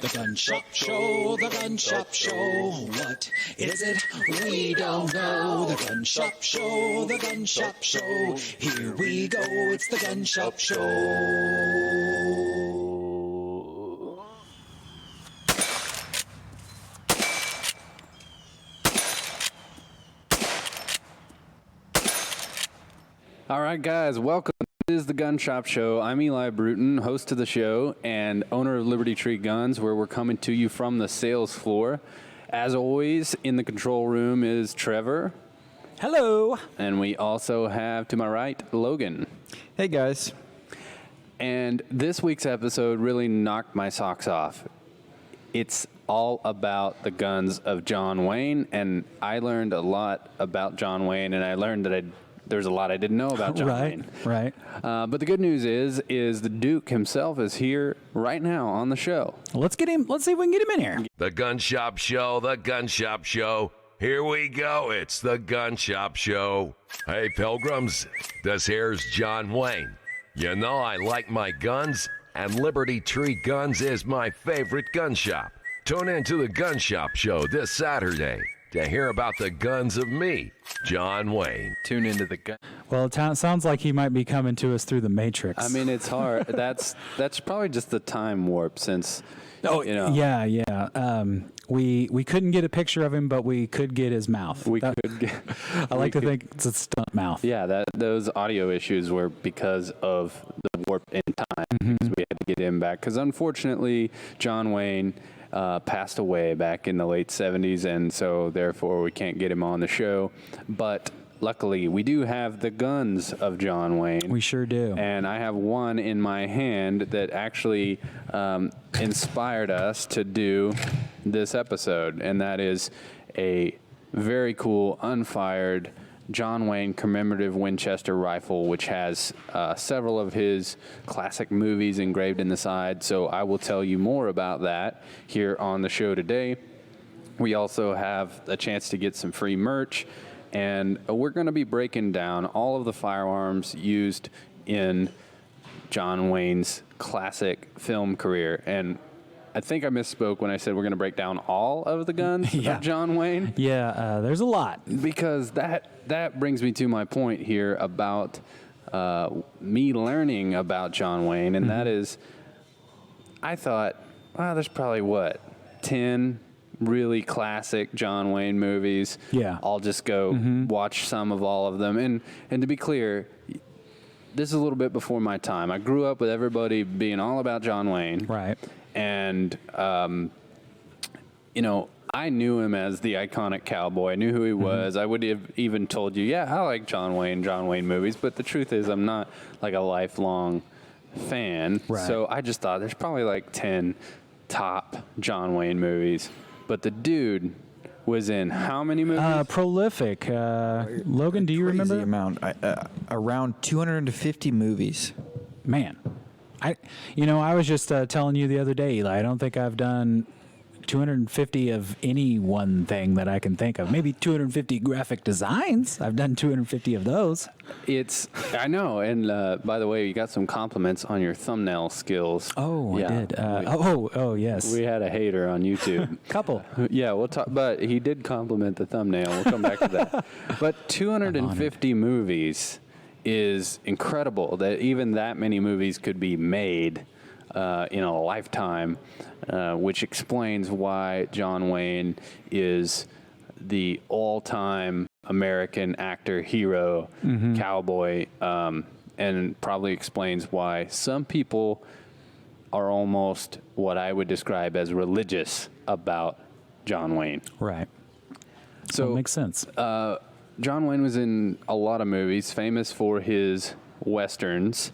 The Gun Shop Show, the Gun Shop Show. What is it? We don't know. The Gun Shop Show, the Gun Shop Show. Here we go, it's the Gun Shop Show. All right, guys, welcome. This is the Gun Shop Show. I'm Eli Bruton, host of the show and owner of Liberty Tree Guns, where we're coming to you from the sales floor. As always, in the control room is Trevor. Hello. And we also have, to my right, Logan. Hey, guys. And this week's episode really knocked my socks off. It's all about the guns of John Wayne, and I learned a lot about John Wayne, and I learned that there's a lot I didn't know about John Wayne. Right. But the good news is the Duke himself is here right now on the show. Let's get him. Let's see if we can get him in here. The Gun Shop Show, the Gun Shop Show. Here we go. It's the Gun Shop Show. Hey, pilgrims, this here's John Wayne. You know I like my guns, and Liberty Tree Guns is my favorite gun shop. Tune in to the Gun Shop Show this Saturday to hear about the guns of me, John Wayne. Tune into the gun. Well, it sounds like he might be coming to us through the Matrix. I mean, it's hard. That's probably just the time warp since. Oh, you know. Yeah. We couldn't get a picture of him, but we could get his mouth. I like to think it's a stunt mouth. Yeah, those audio issues were because of the warp in time. Because we had to get him back. Because unfortunately, John Wayne passed away back in the late 70s, and so therefore we can't get him on the show. But luckily, we do have the guns of John Wayne. We sure do. And I have one in my hand that actually inspired us to do this episode, and that is a very cool unfired John Wayne commemorative Winchester rifle, which has several of his classic movies engraved in the side. So I will tell you more about that here on the show today. We also have a chance to get some free merch, and we're going to be breaking down all of the firearms used in John Wayne's classic film career. And I think I misspoke when I said we're going to break down all of the guns of John Wayne. Yeah, there's a lot. Because that brings me to my point here about me learning about John Wayne, and that is, I thought, wow, there's probably, 10 really classic John Wayne movies. Yeah. I'll just go watch some of all of them. And to be clear, this is a little bit before my time. I grew up with everybody being all about John Wayne. Right. And, I knew him as the iconic cowboy. I knew who he was. I would have even told you, I like John Wayne movies. But the truth is, I'm not like a lifelong fan. Right. So I just thought there's probably 10 top John Wayne movies. But the dude was in how many movies? Prolific. Logan, do you remember? Crazy amount. Around 250 movies. Man. I was just telling you the other day, Eli, I don't think I've done 250 of any one thing that I can think of. Maybe 250 graphic designs. I've done 250 of those. I know. And by the way, you got some compliments on your thumbnail skills. Oh, yeah. I did. Yes. We had a hater on YouTube. Couple. Yeah, we'll talk. But he did compliment the thumbnail. We'll come back to that. But 250 movies is incredible that even that many movies could be made in a lifetime, which explains why John Wayne is the all-time American actor, hero, cowboy, and probably explains why some people are almost what I would describe as religious about John Wayne. Right. So that makes sense. John Wayne was in a lot of movies, famous for his westerns,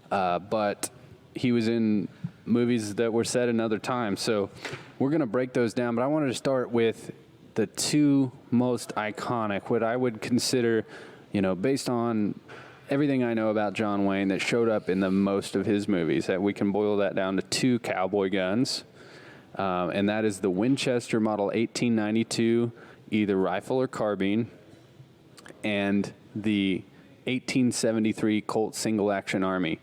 but he was in movies that were set in other times. So we're going to break those down, but I wanted to start with the two most iconic, what I would consider, based on everything I know about John Wayne that showed up in the most of his movies, that we can boil that down to two cowboy guns, and that is the Winchester Model 1892, either rifle or carbine, and the 1873 Colt single-action Army.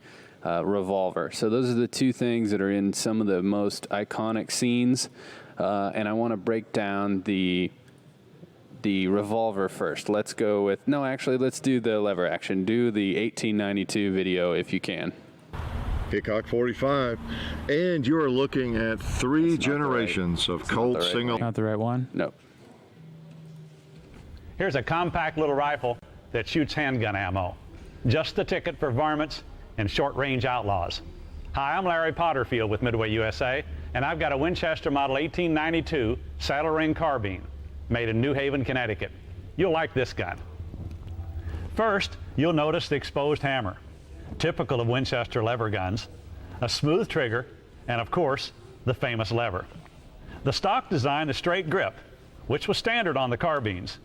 revolver. So those are the two things that are in some of the most iconic scenes. And I want to break down the revolver first. Let's go with, no, actually, let's do the lever action. Do the 1892 video if you can. Hickok 45, and you are looking at three generations of Colt single. Not the right one? No. Here's a compact little rifle that shoots handgun ammo. Just the ticket for varmints and short-range outlaws. Hi, I'm Larry Potterfield with Midway USA, and I've got a Winchester Model 1892 saddle ring carbine made in New Haven, Connecticut. You'll like this gun. First, you'll notice the exposed hammer, typical of Winchester lever guns, a smooth trigger, and of course, the famous lever. The stock design is straight grip, which was standard on the carbines.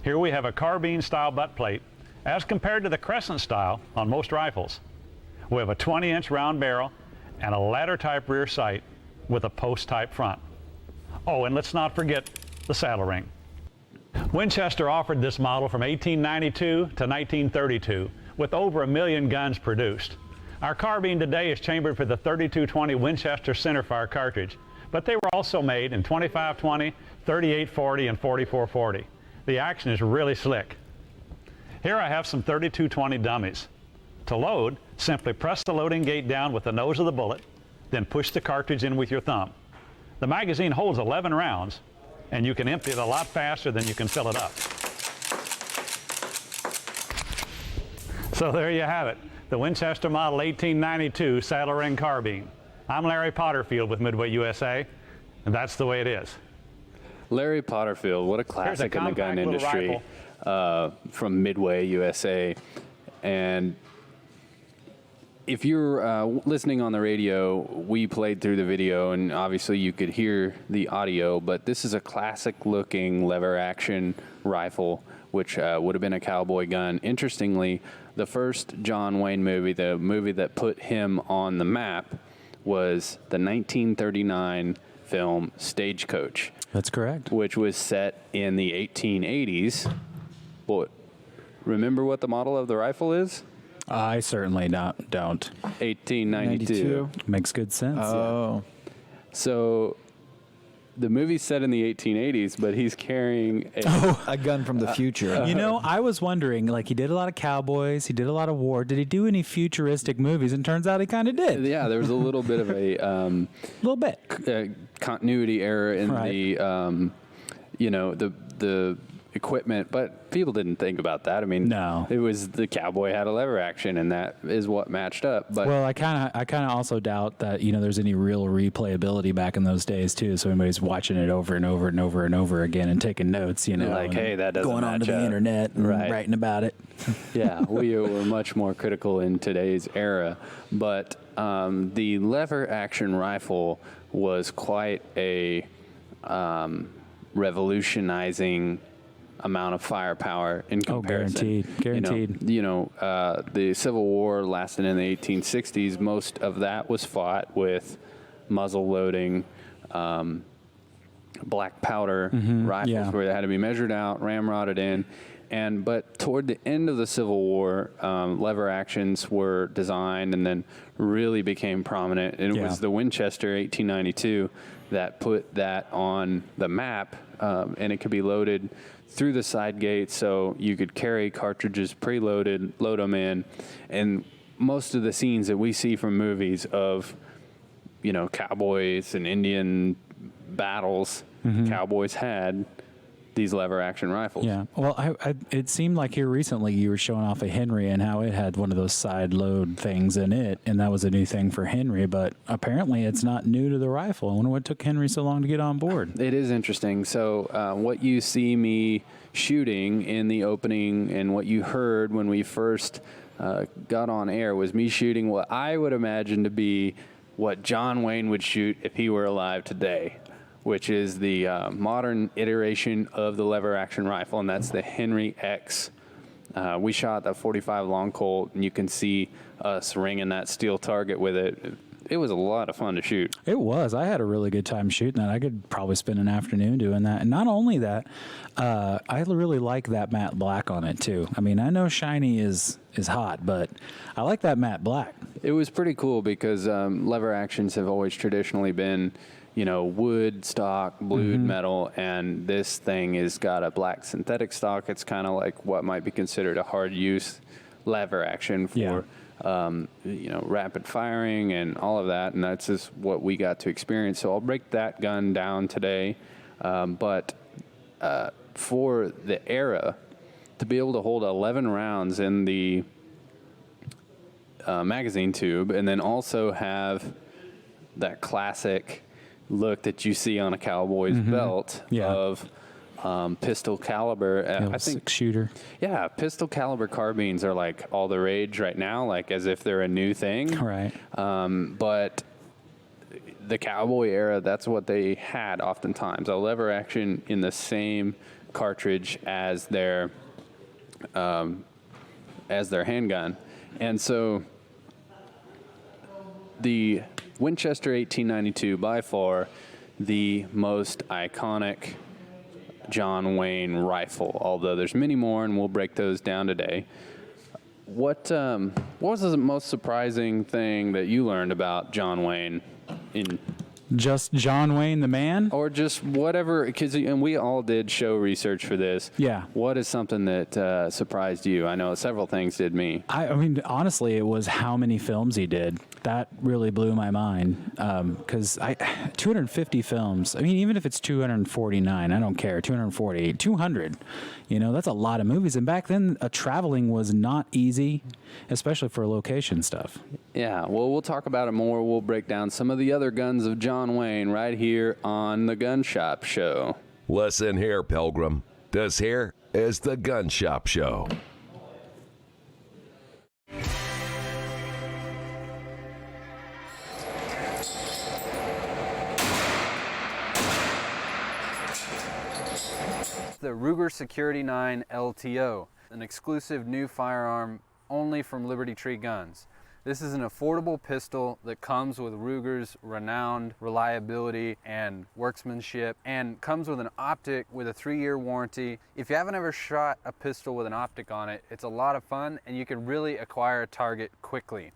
Here we have a carbine-style butt plate as compared to the crescent style on most rifles. We have a 20-inch round barrel and a ladder-type rear sight with a post-type front. Oh, and let's not forget the saddle ring. Winchester offered this model from 1892 to 1932 with over 1 million guns produced. Our carbine today is chambered for the 3220 Winchester centerfire cartridge, but they were also made in 2520, 3840, and 4440. The action is really slick. Here I have some 3220 dummies. To load, simply press the loading gate down with the nose of the bullet, then push the cartridge in with your thumb. The magazine holds 11 rounds, and you can empty it a lot faster than you can fill it up. So there you have it, the Winchester Model 1892 saddle ring carbine. I'm Larry Potterfield with Midway USA, and that's the way it is. Larry Potterfield, what a classic in the gun industry, from Midway USA. And if you're listening on the radio, we played through the video, and obviously you could hear the audio, but this is a classic-looking lever-action rifle, which would have been a cowboy gun. Interestingly, the first John Wayne movie, the movie that put him on the map, was the 1939 film Stagecoach. That's correct. Which was set in the 1880s. But remember what the model of the rifle is? I certainly don't. 1892. Makes good sense. Oh. So the movie's set in the 1880s, but he's carrying A gun from the future. You know, I was wondering, like, he did a lot of cowboys, he did a lot of war. Did he do any futuristic movies? And turns out he kind of did. Yeah, there was a little bit of a little bit continuity error in the the equipment, but people didn't think about that. I mean, no, it was the cowboy had a lever action, and that is what matched up. But well, I kind of also doubt that there's any real replayability back in those days too. So anybody's watching it over and over and over and over again and taking notes. Like, hey, that doesn't going on to match the up. internet and writing about it. Yeah, we were much more critical in today's era, but the lever action rifle was quite a revolutionizing amount of firepower in comparison. Guaranteed. The Civil War lasted in the 1860s. Most of that was fought with muzzle loading, black powder rifles where they had to be measured out, ramrodded in. But toward the end of the Civil War, lever actions were designed and then really became prominent. And it was the Winchester 1892 that put that on the map, and it could be loaded through the side gate, so you could carry cartridges preloaded, load them in. And most of the scenes that we see from movies of, cowboys and Indian battles, cowboys had these lever action rifles. Yeah. Well, it seemed like here recently you were showing off a Henry and how it had one of those side load things in it, and that was a new thing for Henry, but apparently it's not new to the rifle. I wonder what took Henry so long to get on board. It is interesting. So what you see me shooting in the opening and what you heard when we first got on air was me shooting what I would imagine to be what John Wayne would shoot if he were alive today, which is the modern iteration of the lever action rifle, and that's the Henry X. We shot the 45 long Colt, and you can see us ringing that steel target with it. It was a lot of fun to shoot. It was. I had a really good time shooting that. I could probably spend an afternoon doing that. And not only that, I really like that matte black on it too. I mean, I know shiny is hot, but I like that matte black. It was pretty cool because lever actions have always traditionally been, wood stock, blued metal, and this thing has got a black synthetic stock. It's kind of like what might be considered a hard use lever action for, rapid firing and all of that, and that's just what we got to experience. So I'll break that gun down today, but for the era, to be able to hold 11 rounds in the magazine tube, and then also have that classic look that you see on a cowboy's belt of pistol caliber. I think 6-shooter. Yeah, pistol caliber carbines are like all the rage right now, like as if they're a new thing. Right. But the cowboy era, that's what they had oftentimes, a lever action in the same cartridge as their handgun. And so the Winchester 1892, by far the most iconic John Wayne rifle, although there's many more, and we'll break those down today. What was the most surprising thing that you learned about John Wayne in... Just John Wayne the man? Or just whatever, and we all did show research for this. Yeah. What is something that surprised you? I know several things did me. I mean, honestly, it was how many films he did. That really blew my mind. Because 250 films, I mean, even if it's 249, I don't care, 240, 200, that's a lot of movies. And back then, traveling was not easy, especially for location stuff. Yeah, well, we'll talk about it more. We'll break down some of the other guns of John Wayne right here on the Gun Shop Show. Listen here, Pilgrim. This here is the Gun Shop Show. The Ruger Security 9 LTO, an exclusive new firearm only from Liberty Tree Guns. This is an affordable pistol that comes with Ruger's renowned reliability and workmanship, and comes with an optic with a 3-year warranty. If you haven't ever shot a pistol with an optic on it, it's a lot of fun, and you can really acquire a target quickly.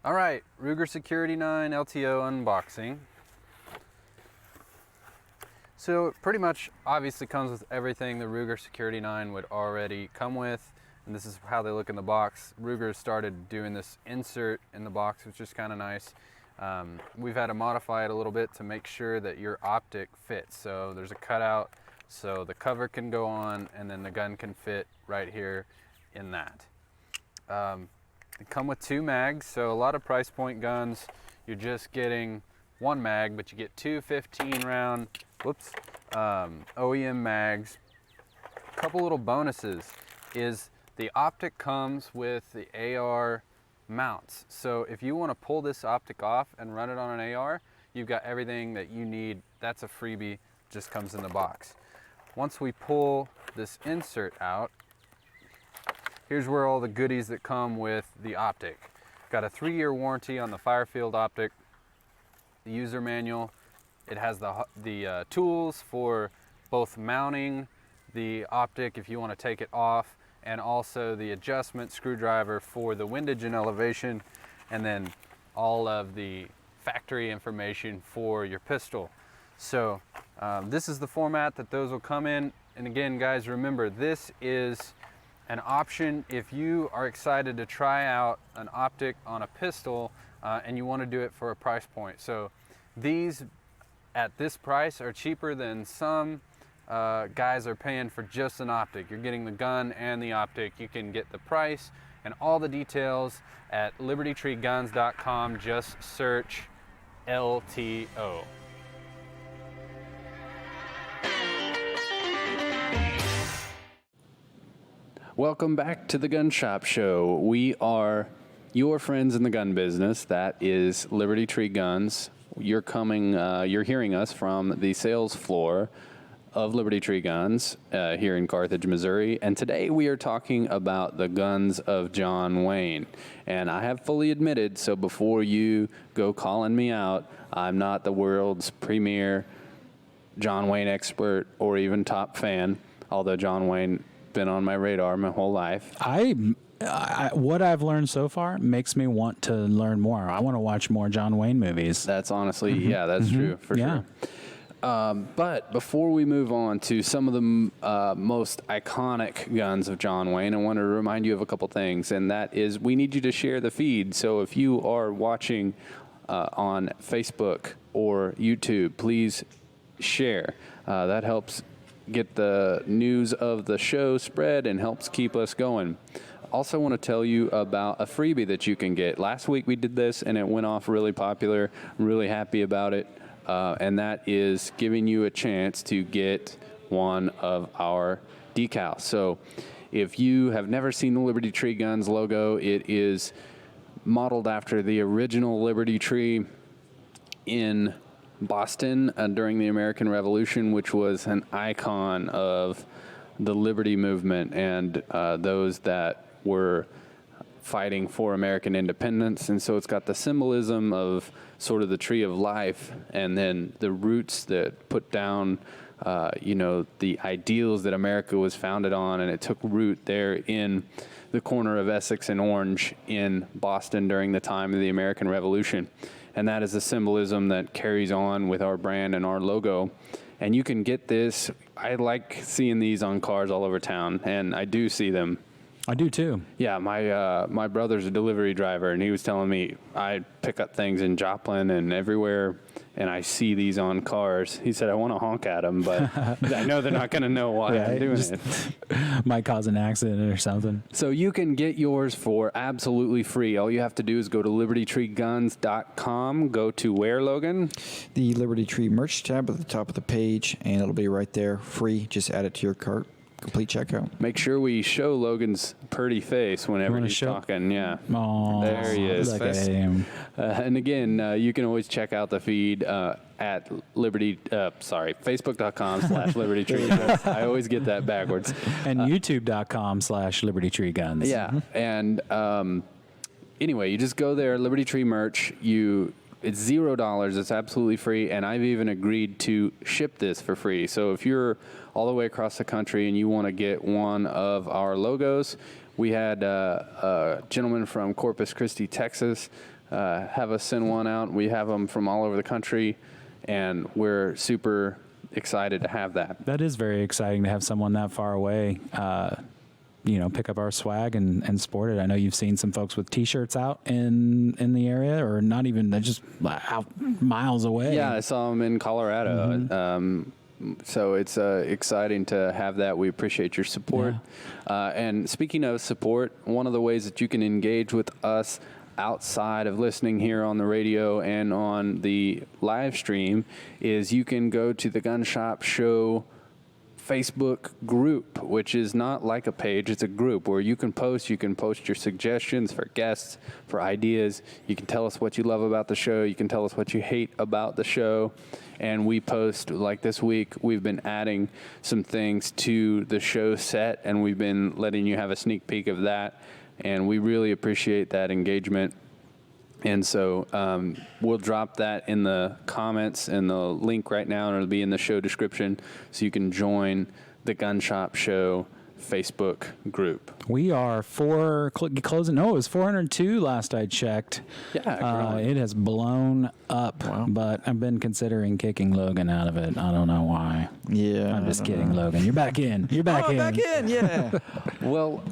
All right, Ruger Security 9 LTO unboxing. So it pretty much obviously comes with everything the Ruger Security 9 would already come with, and this is how they look in the box. Ruger started doing this insert in the box, which is kind of nice. We've had to modify it a little bit to make sure that your optic fits. So there's a cutout so the cover can go on, and then the gun can fit right here in that. They come with 2 mags, so a lot of price point guns, you're just getting 1 mag, but you get 2 15-round, OEM mags. A couple little bonuses is the optic comes with the AR mounts. So if you want to pull this optic off and run it on an AR, you've got everything that you need. That's a freebie, just comes in the box. Once we pull this insert out, here's where all the goodies that come with the optic. Got a 3-year warranty on the Firefield optic, the user manual. It has the tools for both mounting the optic if you want to take it off, and also the adjustment screwdriver for the windage and elevation, and then all of the factory information for your pistol. So this is the format that those will come in. And again, guys, remember, this is an option if you are excited to try out an optic on a pistol and you want to do it for a price point. So these at this price are cheaper than some guys are paying for just an optic. You're getting the gun and the optic. You can get the price and all the details at libertytreeguns.com. Just search LTO. Welcome back to the Gun Shop Show. We are your friends in the gun business. That is Liberty Tree Guns. You're hearing us from the sales floor of Liberty Tree Guns here in Carthage, Missouri. And today we are talking about the guns of John Wayne. And I have fully admitted, so before you go calling me out, I'm not the world's premier John Wayne expert or even top fan, although John Wayne been on my radar my whole life. What I've learned so far makes me want to learn more. I want to watch more John Wayne movies. That's honestly, yeah, that's true, for sure. But before we move on to some of the most iconic guns of John Wayne, I want to remind you of a couple things, and that is we need you to share the feed. So if you are watching on Facebook or YouTube, please share. That helps get the news of the show spread and helps keep us going. Also want to tell you about a freebie that you can get. Last week we did this and it went off really popular. I'm really happy about it. And that is giving you a chance to get one of our decals. So if you have never seen the Liberty Tree Guns logo, it is modeled after the original Liberty Tree in Boston during the American Revolution, which was an icon of the liberty movement and those that were fighting for American independence. And so it's got the symbolism of sort of the tree of life and then the roots that put down, the ideals that America was founded on. And it took root there in the corner of Essex and Orange in Boston during the time of the American Revolution. And that is the symbolism that carries on with our brand and our logo. And you can get this. I like seeing these on cars all over town, and I do see them. I do too. Yeah, my brother's a delivery driver, and he was telling me I pick up things in Joplin and everywhere, and I see these on cars. He said I want to honk at them, but I know they're not going to know why I'm doing it. Might cause an accident or something. So you can get yours for absolutely free. All you have to do is go to libertytreeguns.com. Go to where, Logan? The Liberty Tree merch tab at the top of the page, and it'll be right there, free. Just add it to your cart. Complete checkout. Make sure we show Logan's pretty face whenever he's talking. Yeah. Oh, there he is. Look at him. And again, you can always check out the feed at Facebook.com/Liberty Tree Guns. I always get that backwards. And YouTube.com/Liberty Tree Guns. Yeah. And anyway, you just go there, Liberty Tree merch. It's $0. It's absolutely free, and I've even agreed to ship this for free. So if you're all the way across the country and you want to get one of our logos, we had a gentleman from Corpus Christi, Texas, have us send one out. We have them from all over the country, and we're super excited to have that. That is very exciting to have someone that far away pick up our swag and sport it. I know you've seen some folks with T-shirts out in the area, or not even, they're just out miles away. Yeah, I saw them in Colorado. Mm-hmm. So it's exciting to have that. We appreciate your support. Yeah. And speaking of support, one of the ways that you can engage with us outside of listening here on the radio and on the live stream is you can go to the Gun Shop Show Facebook group, which is not like a page, it's a group where you can post your suggestions for guests, for ideas. You can tell us what you love about the show. You can tell us what you hate about the show. And we post, like this week, we've been adding some things to the show set, and we've been letting you have a sneak peek of that. And we really appreciate that engagement. And so we'll drop that in the comments and the link right now, and it'll be in the show description, so you can join the Gun Shop Show Facebook group. We are closing. No, it was 402 last I checked. Yeah, it has blown up. Wow. But I've been considering kicking Logan out of it. I don't know why. Yeah, I'm just kidding, Logan. You're back in. You're back in. Back in. Yeah. Well,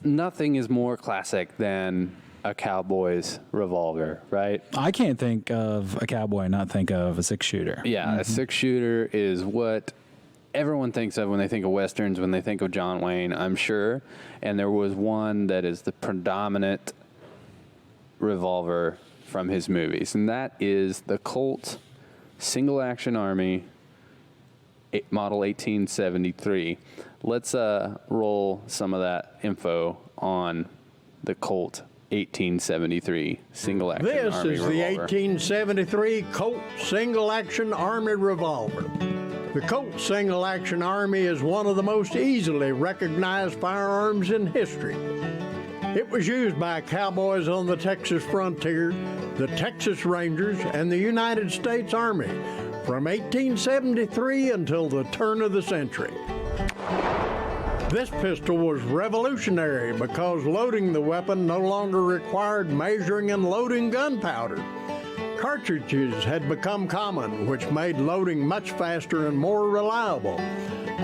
nothing is more classic than a cowboy's revolver, right? I can't think of a cowboy and not think of a 6-shooter. Yeah, a 6-shooter is what everyone thinks of when they think of Westerns, when they think of John Wayne, I'm sure. And there was one that is the predominant revolver from his movies, and that is the Colt Single Action Army model 1873. Let's roll some of that info on the Colt 1873 single action This Army is the revolver. 1873 Colt Single Action Army Revolver. The Colt Single Action Army is one of the most easily recognized firearms in history. It was used by cowboys on the Texas frontier, the Texas Rangers, and the United States Army from 1873 until the turn of the century. This pistol was revolutionary because loading the weapon no longer required measuring and loading gunpowder. Cartridges had become common, which made loading much faster and more reliable.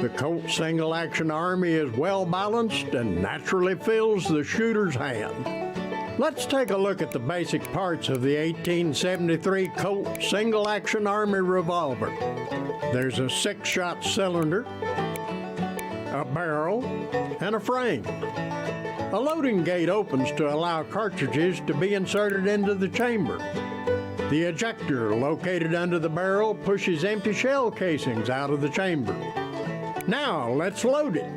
The Colt Single Action Army is well balanced and naturally fills the shooter's hand. Let's take a look at the basic parts of the 1873 Colt Single Action Army Revolver. There's a 6-shot cylinder, a barrel, and a frame. A loading gate opens to allow cartridges to be inserted into the chamber. The ejector, located under the barrel, pushes empty shell casings out of the chamber. Now, let's load it.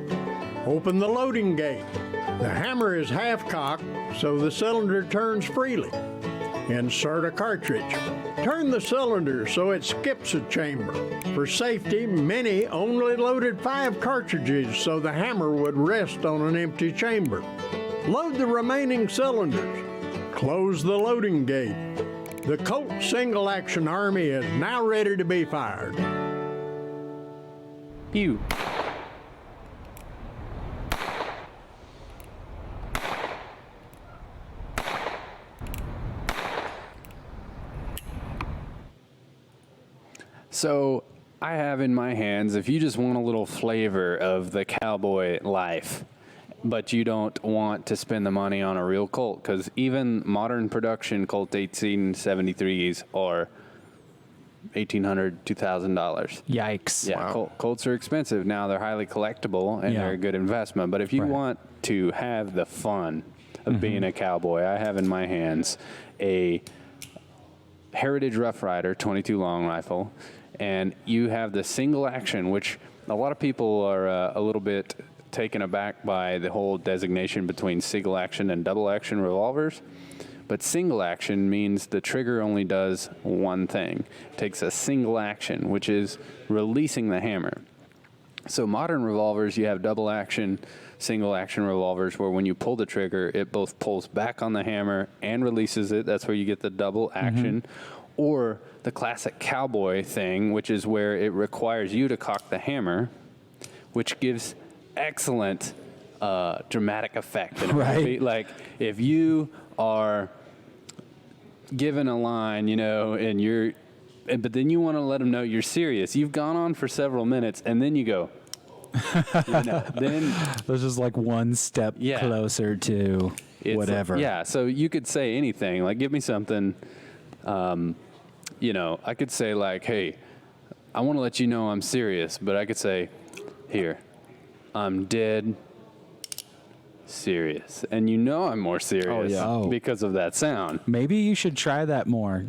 Open the loading gate. The hammer is half-cocked, so the cylinder turns freely. Insert a cartridge. Turn the cylinder so it skips a chamber. For safety, many only loaded 5 cartridges so the hammer would rest on an empty chamber. Load the remaining cylinders. Close the loading gate. The Colt Single Action Army is now ready to be fired. Pew. So I have in my hands, if you just want a little flavor of the cowboy life, but you don't want to spend the money on a real Colt, because even modern production Colt 1873s are $1,800, $2,000. Yikes. Yeah, Colts are expensive. Now they're highly collectible and Yeah. they're a good investment. But if you Right. want to have the fun of being a cowboy, I have in my hands a Heritage Rough Rider 22 long rifle, and you have the single action, which a lot of people are a little bit taken aback by the whole designation between single action and double action revolvers. But single action means the trigger only does one thing. It takes a single action, which is releasing the hammer. So modern revolvers, you have double action, single action revolvers where when you pull the trigger, it both pulls back on the hammer and releases it. That's where you get the double action. Or the classic cowboy thing, which is where it requires you to cock the hammer, which gives excellent dramatic effect. In a Right. movie. Like if you are given a line, you know, but then you want to let them know you're serious. You've gone on for several minutes, and then you go, then There's just like one step Yeah. closer to it's whatever. yeah, so you could say anything. Like, give me something. You know, I could say like, hey, I want to let you know I'm serious, but I could say, here, I'm dead serious, and you know I'm more serious Oh. because of that sound. Maybe you should try that more.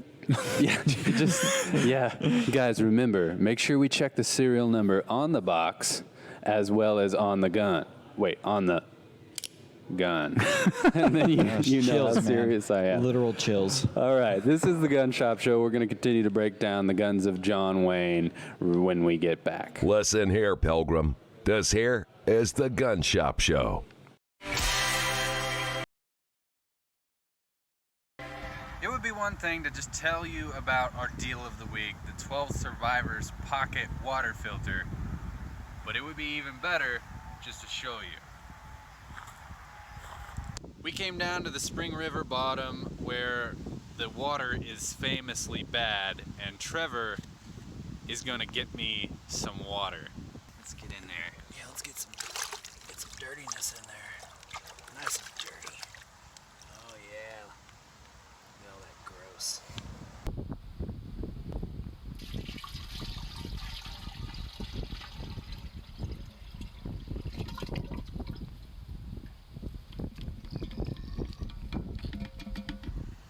Yeah, guys, remember, make sure we check the serial number on the box as well as on the gun. Wait, on the gun. And then you know how Chills, man. serious I am. Literal chills. All right, this is the Gun Shop Show. We're going to continue to break down the guns of John Wayne when we get back. Listen here, Pilgrim. This here is the Gun Shop Show. It would be one thing to just tell you about our deal of the week, the 12 Survivors Pocket Water Filter, but it would be even better just to show you. We came down to the Spring River bottom where the water is famously bad, and Trevor is going to get me some water. Let's get in there. Yeah, let's get some dirtiness in there. Nice and dirty. Oh yeah. Look at all that gross.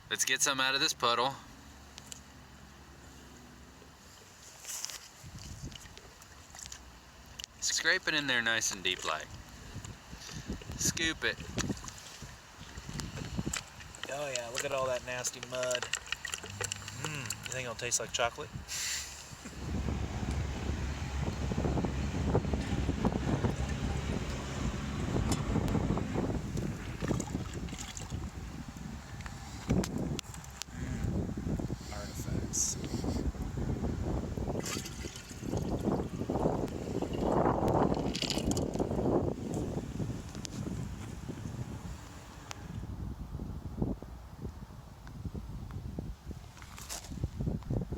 Let's get some out of this puddle. Scrape it in there nice and deep like. Scoop it. Oh yeah, look at all that nasty mud. You think it'll taste like chocolate? Artifacts.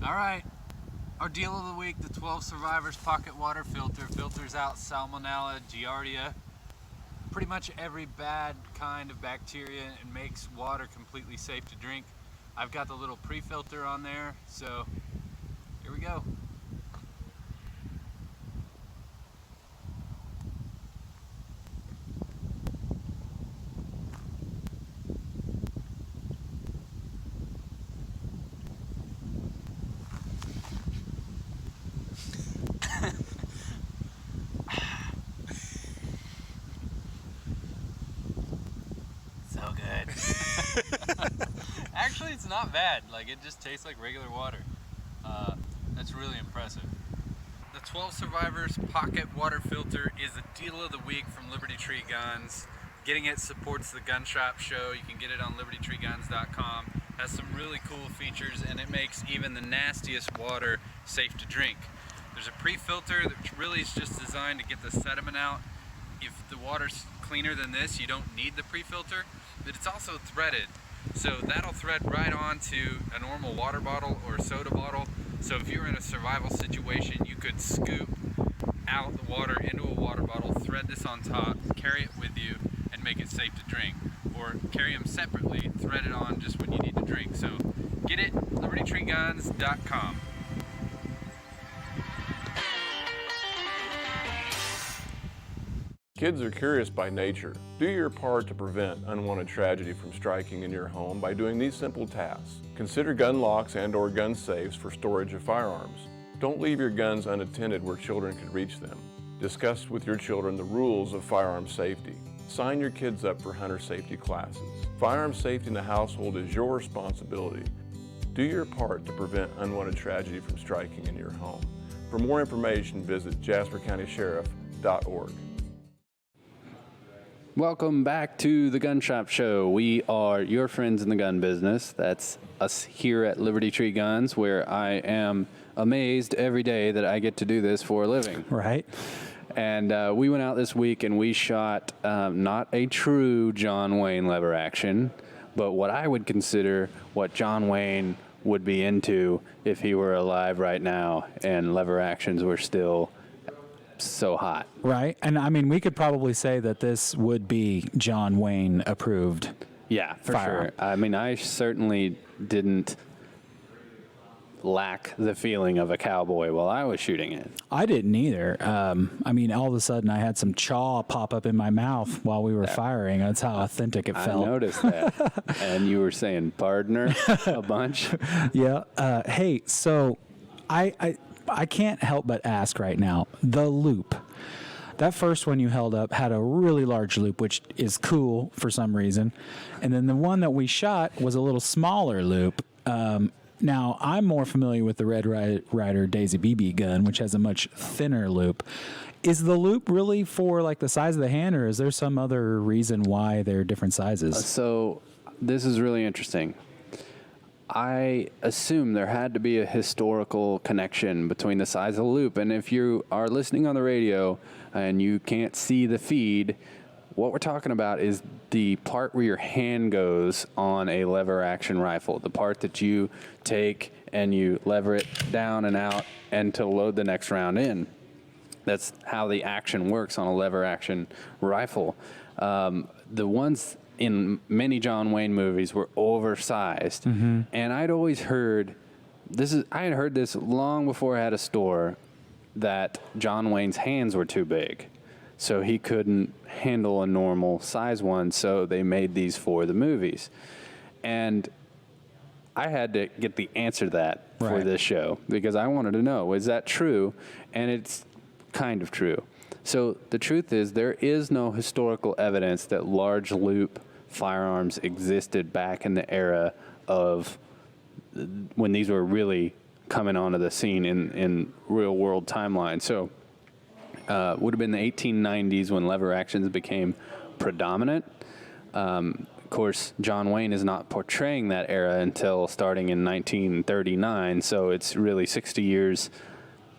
All right, our deal of the week, the 12 Survivors Pocket Water Filter. Filters out Salmonella, Giardia, pretty much every bad kind of bacteria and makes water completely safe to drink. I've got the little pre-filter on there, so here we go. So good. Actually, it's not bad. Like, it just tastes like regular water. That's really impressive. The 12 Survivors Pocket Water Filter is the deal of the week from Liberty Tree Guns. Getting it supports the Gun Shop Show. You can get it on libertytreeguns.com. Has some really cool features, and it makes even the nastiest water safe to drink. There's a pre-filter that really is just designed to get the sediment out. If the water's cleaner than this, you don't need the pre-filter, but it's also threaded. So that'll thread right onto a normal water bottle or soda bottle. So if you're in a survival situation, you could scoop out the water into a water bottle, thread this on top, carry it with you, and make it safe to drink. Or carry them separately, thread it on just when you need to drink. So get it, libertytreeguns.com. Kids are curious by nature. Do your part to prevent unwanted tragedy from striking in your home by doing these simple tasks. Consider gun locks and/or gun safes for storage of firearms. Don't leave your guns unattended where children could reach them. Discuss with your children the rules of firearm safety. Sign your kids up for hunter safety classes. Firearm safety in the household is your responsibility. Do your part to prevent unwanted tragedy from striking in your home. For more information, visit jaspercountysheriff.org. Welcome back to the Gun Shop Show. We are your friends in the gun business. That's us here at Liberty Tree Guns, where I am amazed every day that I get to do this for a living. Right. And we went out this week and we shot not a true John Wayne lever action, but what I would consider what John Wayne would be into if he were alive right now and lever actions were still so hot. Right. And I mean, we could probably say that this would be John Wayne approved. Yeah, for firearm. sure. I mean, I certainly didn't lack the feeling of a cowboy while I was shooting it. I didn't either. I mean, all of a sudden I had some chaw pop up in my mouth while we were firing. That's how authentic it felt. I noticed that. And you were saying partner a bunch. Yeah. Hey, so I can't help but ask right now, the loop. That first one you held up had a really large loop, which is cool for some reason. And then the one that we shot was a little smaller loop. Now, I'm more familiar with the Red Ryder Daisy BB gun, which has a much thinner loop. Is the loop really for like the size of the hand, or is there some other reason why they're different sizes? So this is really interesting. I assume there had to be a historical connection between the size of the loop. And if you are listening on the radio and you can't see the feed, what we're talking about is the part where your hand goes on a lever action rifle, the part that you take and you lever it down and out and to load the next round in. That's how the action works on a lever action rifle. The ones in many John Wayne movies were oversized. Mm-hmm. And I'd always heard I had heard this long before I had a store, that John Wayne's hands were too big. So he couldn't handle a normal size one, so they made these for the movies. And I had to get the answer to that for this show, because I wanted to know, is that true? And it's kind of true. So the truth is there is no historical evidence that large loop firearms existed back in the era of when these were really coming onto the scene in real world timeline. So would have been the 1890s when lever actions became predominant. Of course, John Wayne is not portraying that era until starting in 1939, so it's really 60 years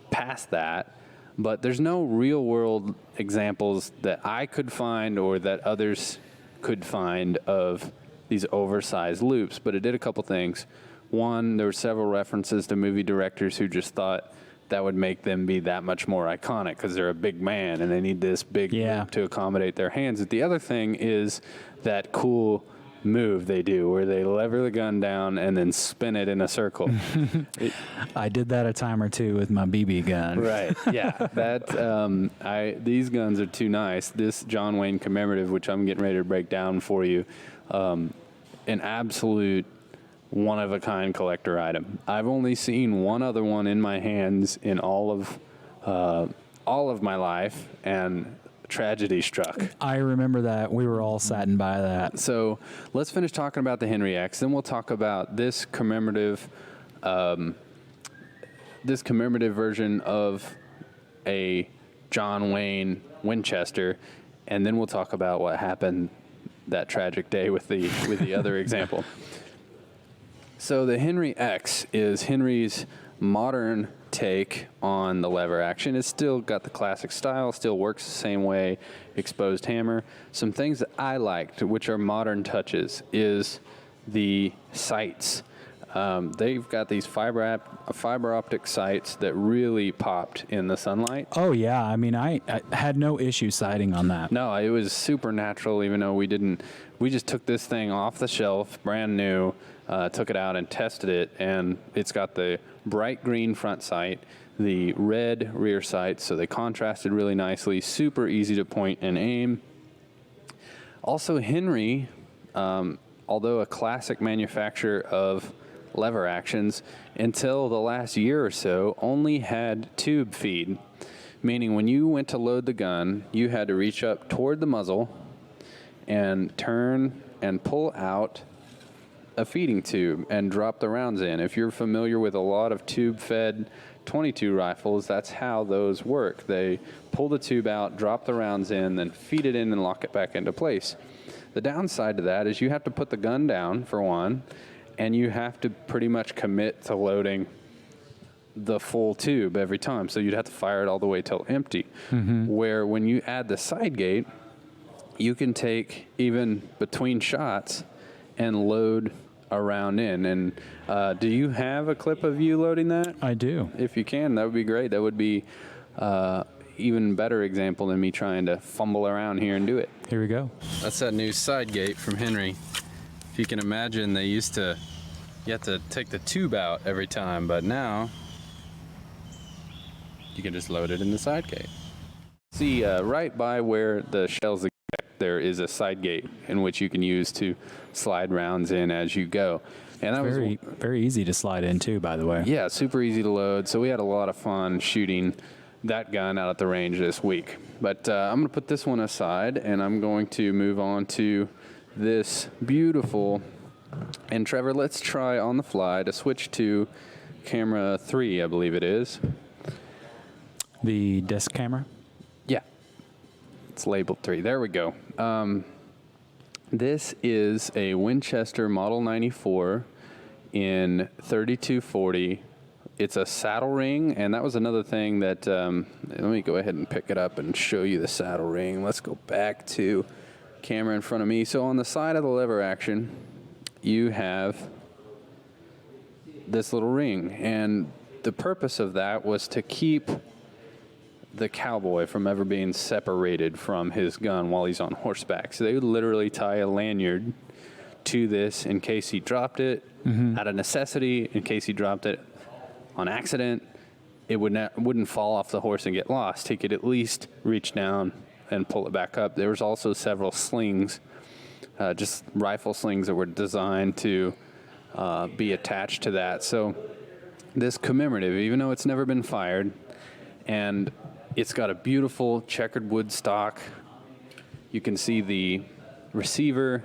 past that. But there's no real world examples that I could find or that others could find of these oversized loops, but it did a couple things. One, there were several references to movie directors who just thought that would make them be that much more iconic because they're a big man and they need this big loop to accommodate their hands. The other thing is that cool move they do where they lever the gun down and then spin it in a circle. I did that a time or two with my BB gun. Right. Yeah. That these guns are too nice. This John Wayne commemorative, which I'm getting ready to break down for you, an absolute one-of-a-kind collector item. I've only seen one other one in my hands in all of my life, and tragedy struck. I remember that. We were all saddened by that. So let's finish talking about the Henry X. Then we'll talk about this commemorative version of a John Wayne Winchester, and then we'll talk about what happened that tragic day with the other example. So the Henry X is Henry's modern take on the lever action. It's still got the classic style, still works the same way, exposed hammer. Some things that I liked, which are modern touches, is the sights. They've got these fiber optic sights that really popped in the sunlight. Oh, yeah. I mean, I had no issue sighting on that. No, it was super natural, even though we just took this thing off the shelf, brand new, took it out and tested it, and it's got the bright green front sight, the red rear sight, so they contrasted really nicely, super easy to point and aim. Also, Henry, although a classic manufacturer of lever actions, until the last year or so, only had tube feed, meaning when you went to load the gun, you had to reach up toward the muzzle and turn and pull out a feeding tube and drop the rounds in. If you're familiar with a lot of tube-fed .22 rifles, that's how those work. They pull the tube out, drop the rounds in, then feed it in and lock it back into place. The downside to that is you have to put the gun down, for one, and you have to pretty much commit to loading the full tube every time. So you'd have to fire it all the way till empty. Mm-hmm. Where when you add the side gate, you can take even between shots and load a round in. And do you have a clip of you loading that? I do. If you can, that would be great. That would be even better example than me trying to fumble around here and do it. Here we go. That's that new side gate from Henry. If you can imagine, you have to take the tube out every time, but now you can just load it in the side gate. See, right by where the shells eject, there is a side gate in which you can use to slide rounds in as you go. And that was very easy to slide in too, by the way. Yeah, super easy to load. So we had a lot of fun shooting that gun out at the range this week. But I'm going to put this one aside, and I'm going to move on to this beautiful. And Trevor, let's try on the fly to switch to camera 3, I believe it is. The disc camera? Yeah. It's labeled 3. There we go. This is a Winchester Model 94 in 3240. It's a saddle ring, and that was another thing that, let me go ahead and pick it up and show you the saddle ring. Let's go back to camera in front of me. So on the side of the lever action, you have this little ring, and the purpose of that was to keep the cowboy from ever being separated from his gun while he's on horseback. So they would literally tie a lanyard to this in case he dropped it out of necessity, in case he dropped it on accident. It wouldn't fall off the horse and get lost. He could at least reach down and pull it back up. There was also several slings, just rifle slings that were designed to be attached to that. So this commemorative, even though it's never been fired, and It's got a beautiful checkered wood stock. You can see the receiver,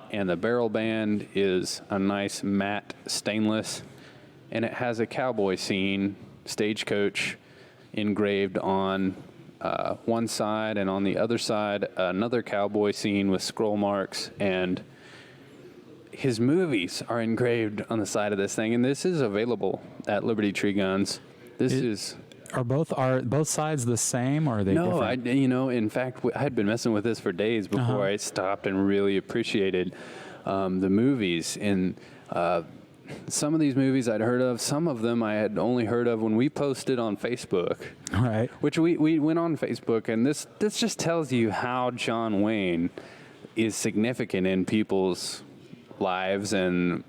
and the barrel band is a nice matte stainless, and it has a cowboy scene, stagecoach, engraved on one side, and on the other side, another cowboy scene with scroll marks, and his movies are engraved on the side of this thing, and this is available at Liberty Tree Guns. Are both sides the same, or are they different? No, in fact, I had been messing with this for days before I stopped and really appreciated the movies. And some of these movies I'd heard of, some of them I had only heard of when we posted on Facebook. Right. Which we went on Facebook, and this just tells you how John Wayne is significant in people's lives and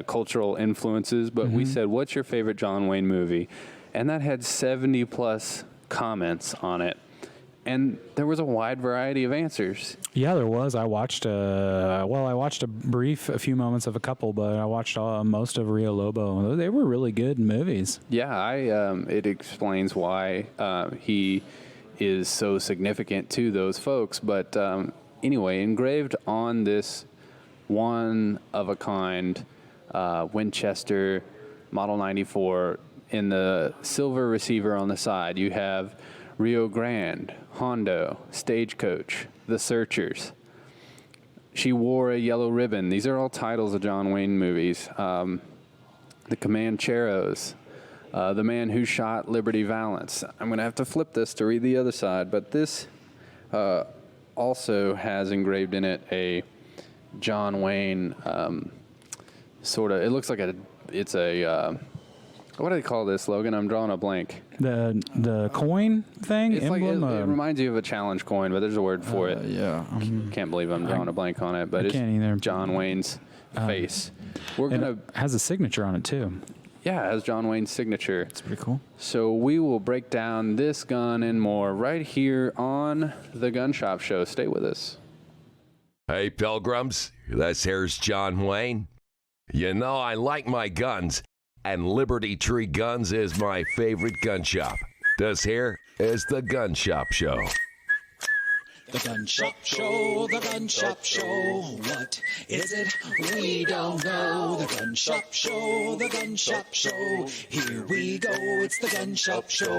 cultural influences. But we said, what's your favorite John Wayne movie? And that had 70 plus comments on it. And there was a wide variety of answers. Yeah, there was. I watched a few moments of a couple, but I watched most of Rio Lobo. They were really good movies. Yeah, it explains why he is so significant to those folks. But anyway, engraved on this one-of-a-kind Winchester Model 94, in the silver receiver on the side, you have Rio Grande, Hondo, Stagecoach, The Searchers. She Wore a Yellow Ribbon. These are all titles of John Wayne movies. The Comancheros, The Man Who Shot Liberty Valance. I'm going to have to flip this to read the other side, but this also has engraved in it a John Wayne sort of, it looks like it's a what do they call this, Logan? I'm drawing a blank. The coin thing? It's emblem? Like it reminds you of a challenge coin, but there's a word for it. Yeah. Can't believe I'm drawing a blank on it, but it's John Wayne's face. It has a signature on it, too. Yeah, it has John Wayne's signature. It's pretty cool. So we will break down this gun and more right here on the Gun Shop Show. Stay with us. Hey, Pilgrims, this here's John Wayne. You know I like my guns, and Liberty Tree Guns is my favorite gun shop. This here is the Gun Shop Show. The Gun Shop Show, the Gun Shop Show. What is it? We don't know. The Gun Shop Show, the Gun Shop Show. Here we go, it's the Gun Shop Show.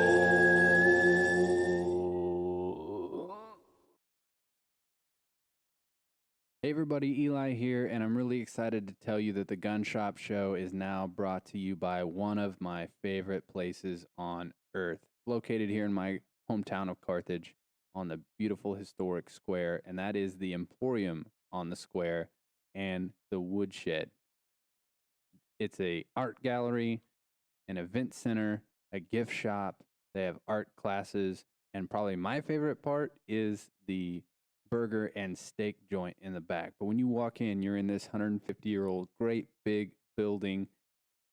Hey everybody, Eli here, and I'm really excited to tell you that the Gun Shop Show is now brought to you by one of my favorite places on earth, located here in my hometown of Carthage on the beautiful historic square, and that is the Emporium on the square and the Woodshed. It's a art gallery, an event center, a gift shop. They have art classes, and probably my favorite part is the burger and steak joint in the back. But when you walk in, you're in this 150-year-old great big building,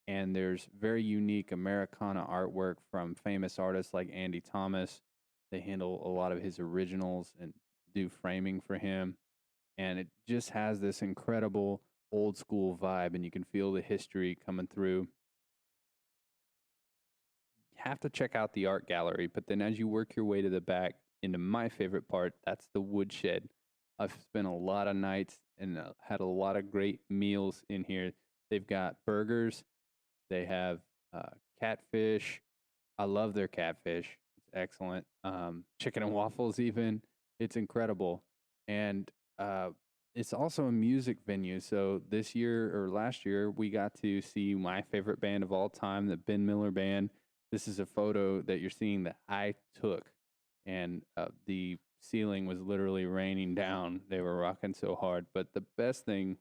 and there's very unique Americana artwork from famous artists like Andy Thomas. They handle a lot of his originals and do framing for him, and it just has this incredible old school vibe, and you can feel the history coming through. You have to check out the art gallery, but then as you work your way to the back, into my favorite part, that's the Woodshed. I've spent a lot of nights and had a lot of great meals in here. They've got burgers. They have catfish. I love their catfish. It's excellent. Chicken and waffles even. It's incredible. And it's also a music venue. So this year or last year, we got to see my favorite band of all time, the Ben Miller Band. This is a photo that you're seeing that I took. And the ceiling was literally raining down. They were rocking so hard. But the best thing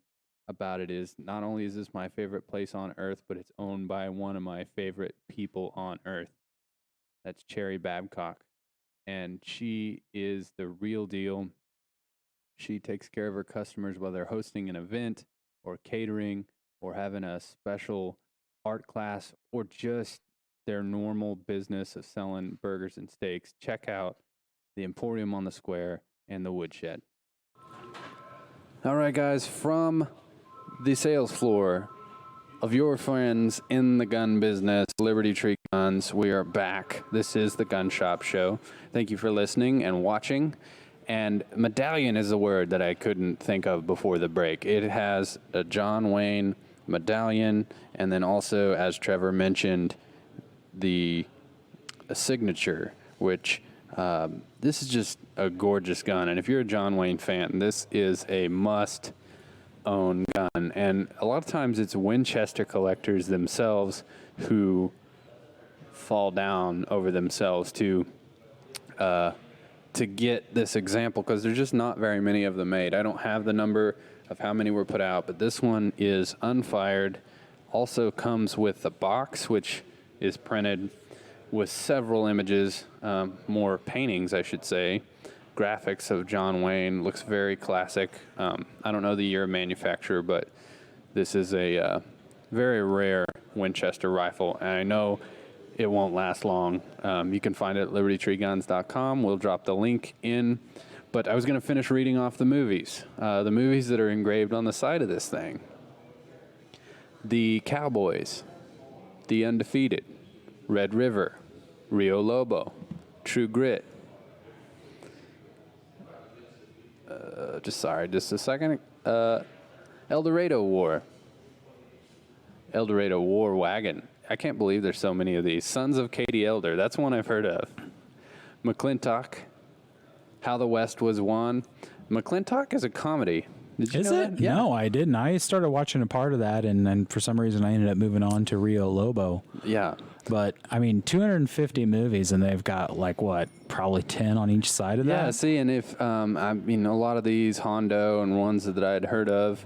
about it is not only is this my favorite place on earth, but it's owned by one of my favorite people on earth. That's Cherry Babcock. And she is the real deal. She takes care of her customers while they're hosting an event or catering or having a special art class or just their normal business of selling burgers and steaks. Check out the Emporium on the Square and the Woodshed. All right, guys, from the sales floor, of your friends in the gun business, Liberty Tree Guns. We are back. This is the Gun Shop Show. Thank you for listening and watching. And medallion is a word that I couldn't think of before the break. It has a John Wayne medallion, and then also, as Trevor mentioned, the signature, which this is just a gorgeous gun. And if you're a John Wayne fan, this is a must-own gun. And a lot of times it's Winchester collectors themselves who fall down over themselves to get this example, because there's just not very many of them made. I don't have the number of how many were put out, but this one is unfired. Also comes with the box, which is printed with several images, more paintings, I should say, graphics of John Wayne. Looks very classic. I don't know the year of manufacture, but this is a very rare Winchester rifle, and I know it won't last long. You can find it at libertytreeguns.com. We'll drop the link in. But I was going to finish reading off the movies that are engraved on the side of this thing. The Cowboys, The Undefeated, Red River, Rio Lobo, True Grit. Just a second. El Dorado War. El Dorado War Wagon. I can't believe there's so many of these. Sons of Katie Elder. That's one I've heard of. McClintock. How the West Was Won. McClintock is a comedy. Did you know that? Yeah. No, I didn't. I started watching a part of that, and then for some reason I ended up moving on to Rio Lobo. Yeah. But, I mean, 250 movies, and they've got, like, what, probably 10 on each side of that? Yeah, see, and if, a lot of these Hondo and ones that I'd heard of,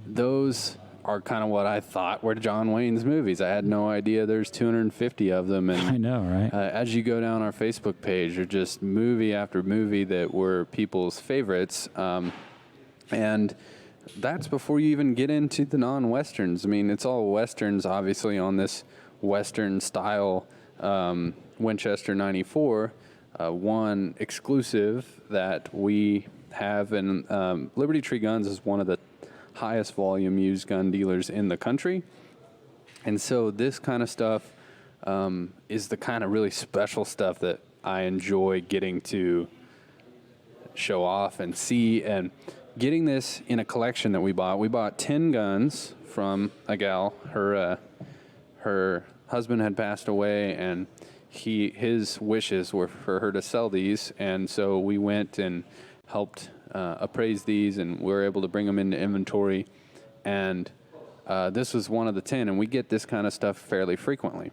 those are kind of what I thought were John Wayne's movies. I had no idea there's 250 of them. And I know, right? As you go down our Facebook page, they're just movie after movie that were people's favorites. And that's before you even get into the non-Westerns. I mean, it's all Westerns, obviously, on this Western-style Winchester 94. One exclusive that we have, and Liberty Tree Guns is one of the highest volume used gun dealers in the country. And so this kind of stuff is the kind of really special stuff that I enjoy getting to show off and see. And getting this in a collection that we bought 10 guns from a gal. Her husband had passed away, and his wishes were for her to sell these. And so we went and helped appraise these, and we were able to bring them into inventory. And this was one of the 10, and we get this kind of stuff fairly frequently.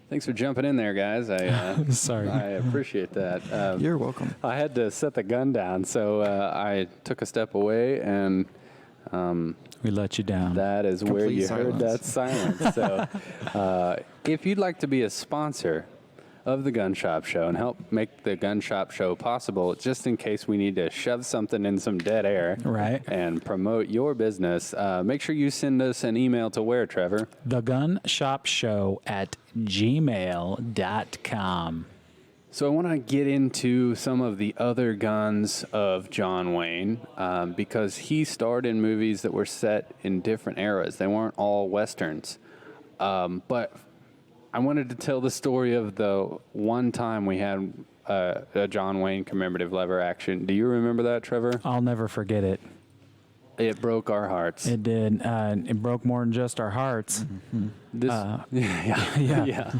Thanks for jumping in there, guys. Sorry. I appreciate that. You're welcome. I had to set the gun down, so I took a step away, and we let you down. That is Complete where you silence. heard that silence. So if you'd like to be a sponsor of the Gun Shop Show and help make the Gun Shop Show possible, just in case we need to shove something in some dead air, right, and promote your business, make sure you send us an email to where, Trevor? thegunshopshow@gmail.com. So I want to get into some of the other guns of John Wayne because he starred in movies that were set in different eras. They weren't all Westerns. But I wanted to tell the story of the one time we had a John Wayne commemorative lever action. Do you remember that, Trevor? I'll never forget it. It broke our hearts. It did. It broke more than just our hearts. Mm-hmm. Yeah.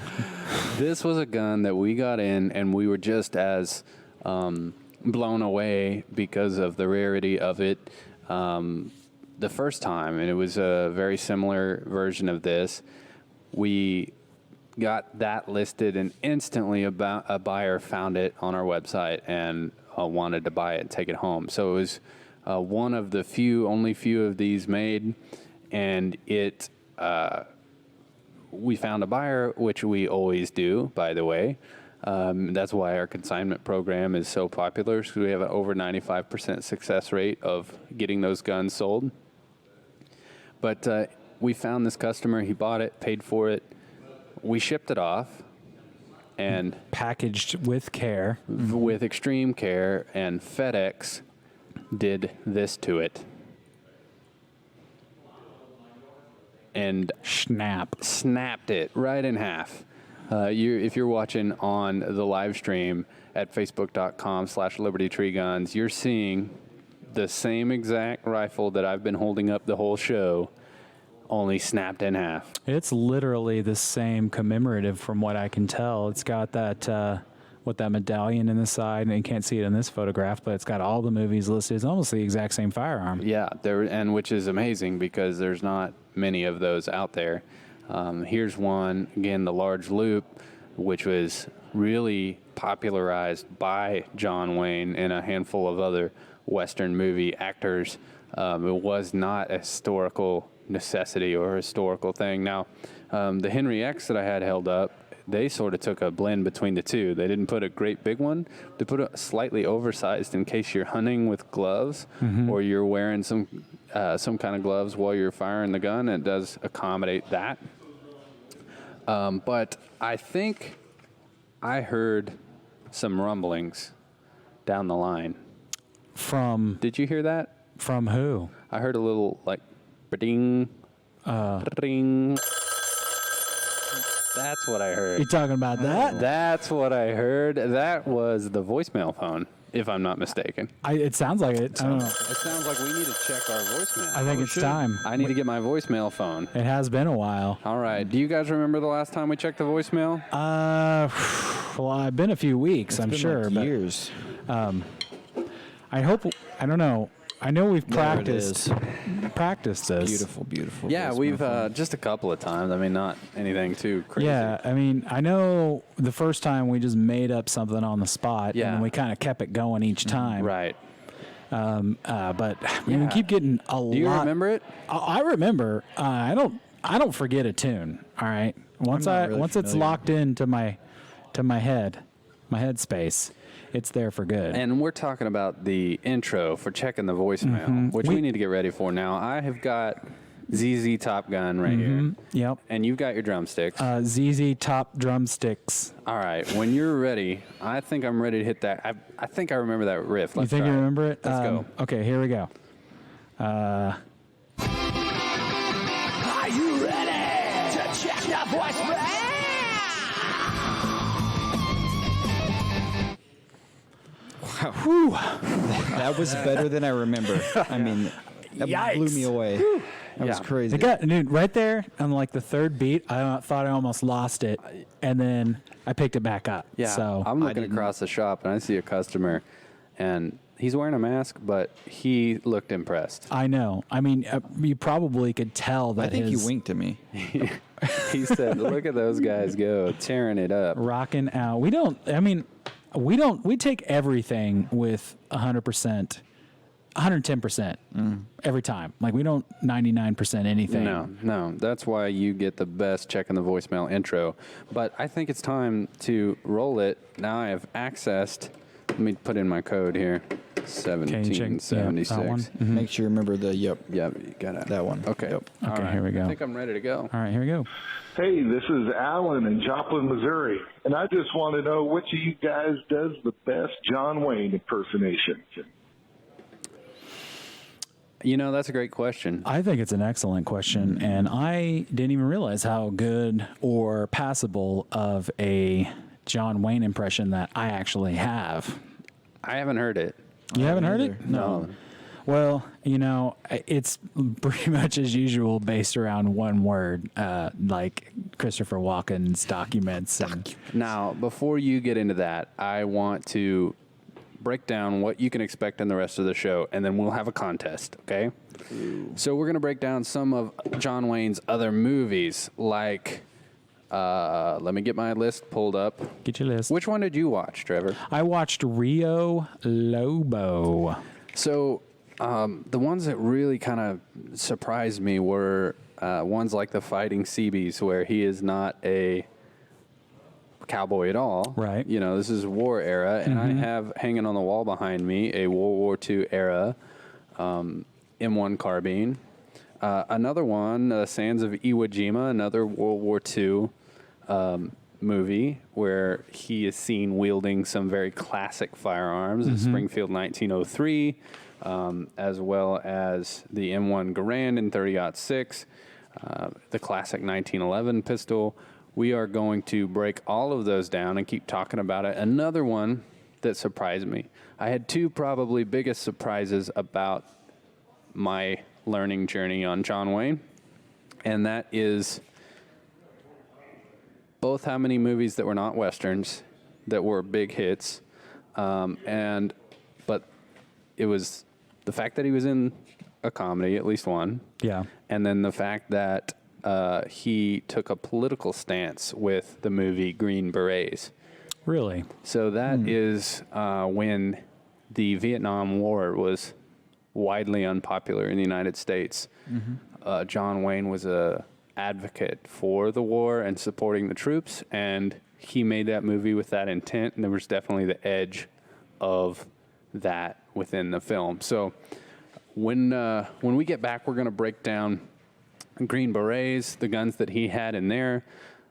This was a gun that we got in, and we were just as blown away because of the rarity of it the first time. And it was a very similar version of this. We got that listed, and instantly a buyer found it on our website and wanted to buy it and take it home. So it was one of the only few of these made, and we found a buyer, which we always do, by the way. That's why our consignment program is so popular, because we have an over 95% success rate of getting those guns sold. But we found this customer, he bought it, paid for it, we shipped it off, and packaged with care. With extreme care, and FedEx did this to it. And snapped it right in half. If you're watching on the live stream at facebook.com/LibertyTreeGuns, you're seeing the same exact rifle that I've been holding up the whole show, only snapped in half. It's literally the same commemorative from what I can tell. It's got that that medallion in the side, and you can't see it in this photograph, but it's got all the movies listed. It's almost the exact same firearm. Yeah, and which is amazing because there's not many of those out there. Here's one, again, the large loop, which was really popularized by John Wayne and a handful of other Western movie actors. It was not a historical necessity or a historical thing. Now, the Henry X that I had held up, they sort of took a blend between the two. They didn't put a great big one. They put a slightly oversized in case you're hunting with gloves or you're wearing some kind of gloves while you're firing the gun. It does accommodate that. But I think I heard some rumblings down the line. Did you hear that? From who? I heard a little like ding, ding. That's what I heard. You talking about that? That's what I heard. That was the voicemail phone, if I'm not mistaken. It sounds like it. I don't know. It sounds like we need to check our voicemail. I think it's time. I need to get my voicemail phone. It has been a while. All right. Do you guys remember the last time we checked the voicemail? Well, I've been a few weeks, I'm sure. Like years. I hope. I don't know. I know we've There it is. practiced this. Beautiful, beautiful. Yeah, voicemail we've phone. just a couple of times. I mean, not anything too crazy. Yeah, I mean, I know the first time we just made up something on the spot, and then we kind of kept it going each time. Right. But I mean, we keep getting a lot. Do you remember it? I remember. I don't forget a tune. All right. Once it's locked into my head, my headspace, it's there for good. And we're talking about the intro for checking the voicemail, which we need to get ready for now. I have got ZZ Top Gun right here. Yep. And you've got your drumsticks. ZZ Top Drumsticks. All right. When you're ready, I think I'm ready to hit that. I think I remember that riff. You think you remember it? Let's go. Okay, here we go. Are you ready to check your voicemail? Whew. That was better than I remember. I mean, that blew me away. That was crazy. Dude, right there on like the third beat, I thought I almost lost it, and then I picked it back up. Yeah, so I'm looking across the shop, and I see a customer, and he's wearing a mask, but he looked impressed. I know. I mean, you probably could tell that I think he winked at me. He said, look at those guys go, tearing it up. Rocking out. We take everything with 100%, 110% every time. Like, we don't 99% anything. No. That's why you get the best checking the voicemail intro. But I think it's time to roll it. Now I have accessed. Let me put in my code here. 1776. that one? Make sure you remember the Yep, you got it. that one. Okay. Yep. All Okay, right. here we go. I think I'm ready to go. All right, here we go. Hey, this is Alan in Joplin, Missouri, and I just want to know which of you guys does the best John Wayne impersonation. You know, that's a great question. I think it's an excellent question, and I didn't even realize how good or passable of a John Wayne impression that I actually have. I haven't heard it. You haven't heard either. it? No. Well, you know, it's pretty much as usual based around one word, like Christopher Walken's documents. Now, before you get into that, I want to break down what you can expect in the rest of the show, and then we'll have a contest, okay? Ooh. So we're going to break down some of John Wayne's other movies, like, let me get my list pulled up. Get your list. Which one did you watch, Trevor? I watched Rio Lobo. So the ones that really kind of surprised me were ones like the Fighting Seabees, where he is not a cowboy at all. Right. You know, this is war era, and I have hanging on the wall behind me a World War II era M1 carbine. Another one, Sands of Iwo Jima, another World War II movie where he is seen wielding some very classic firearms, the Springfield 1903, as well as the M1 Garand in 30-06, the classic 1911 pistol. We are going to break all of those down and keep talking about it. Another one that surprised me. I had two probably biggest surprises about my learning journey on John Wayne, and that is both how many movies that were not Westerns that were big hits, but it was the fact that he was in a comedy, at least one. Yeah. And then the fact that he took a political stance with the movie Green Berets. Really? So that is when the Vietnam War was widely unpopular in the United States. John Wayne was a advocate for the war and supporting the troops, and he made that movie with that intent, and there was definitely the edge of that within the film. So when we get back, we're going to break down Green Berets, the guns that he had in there,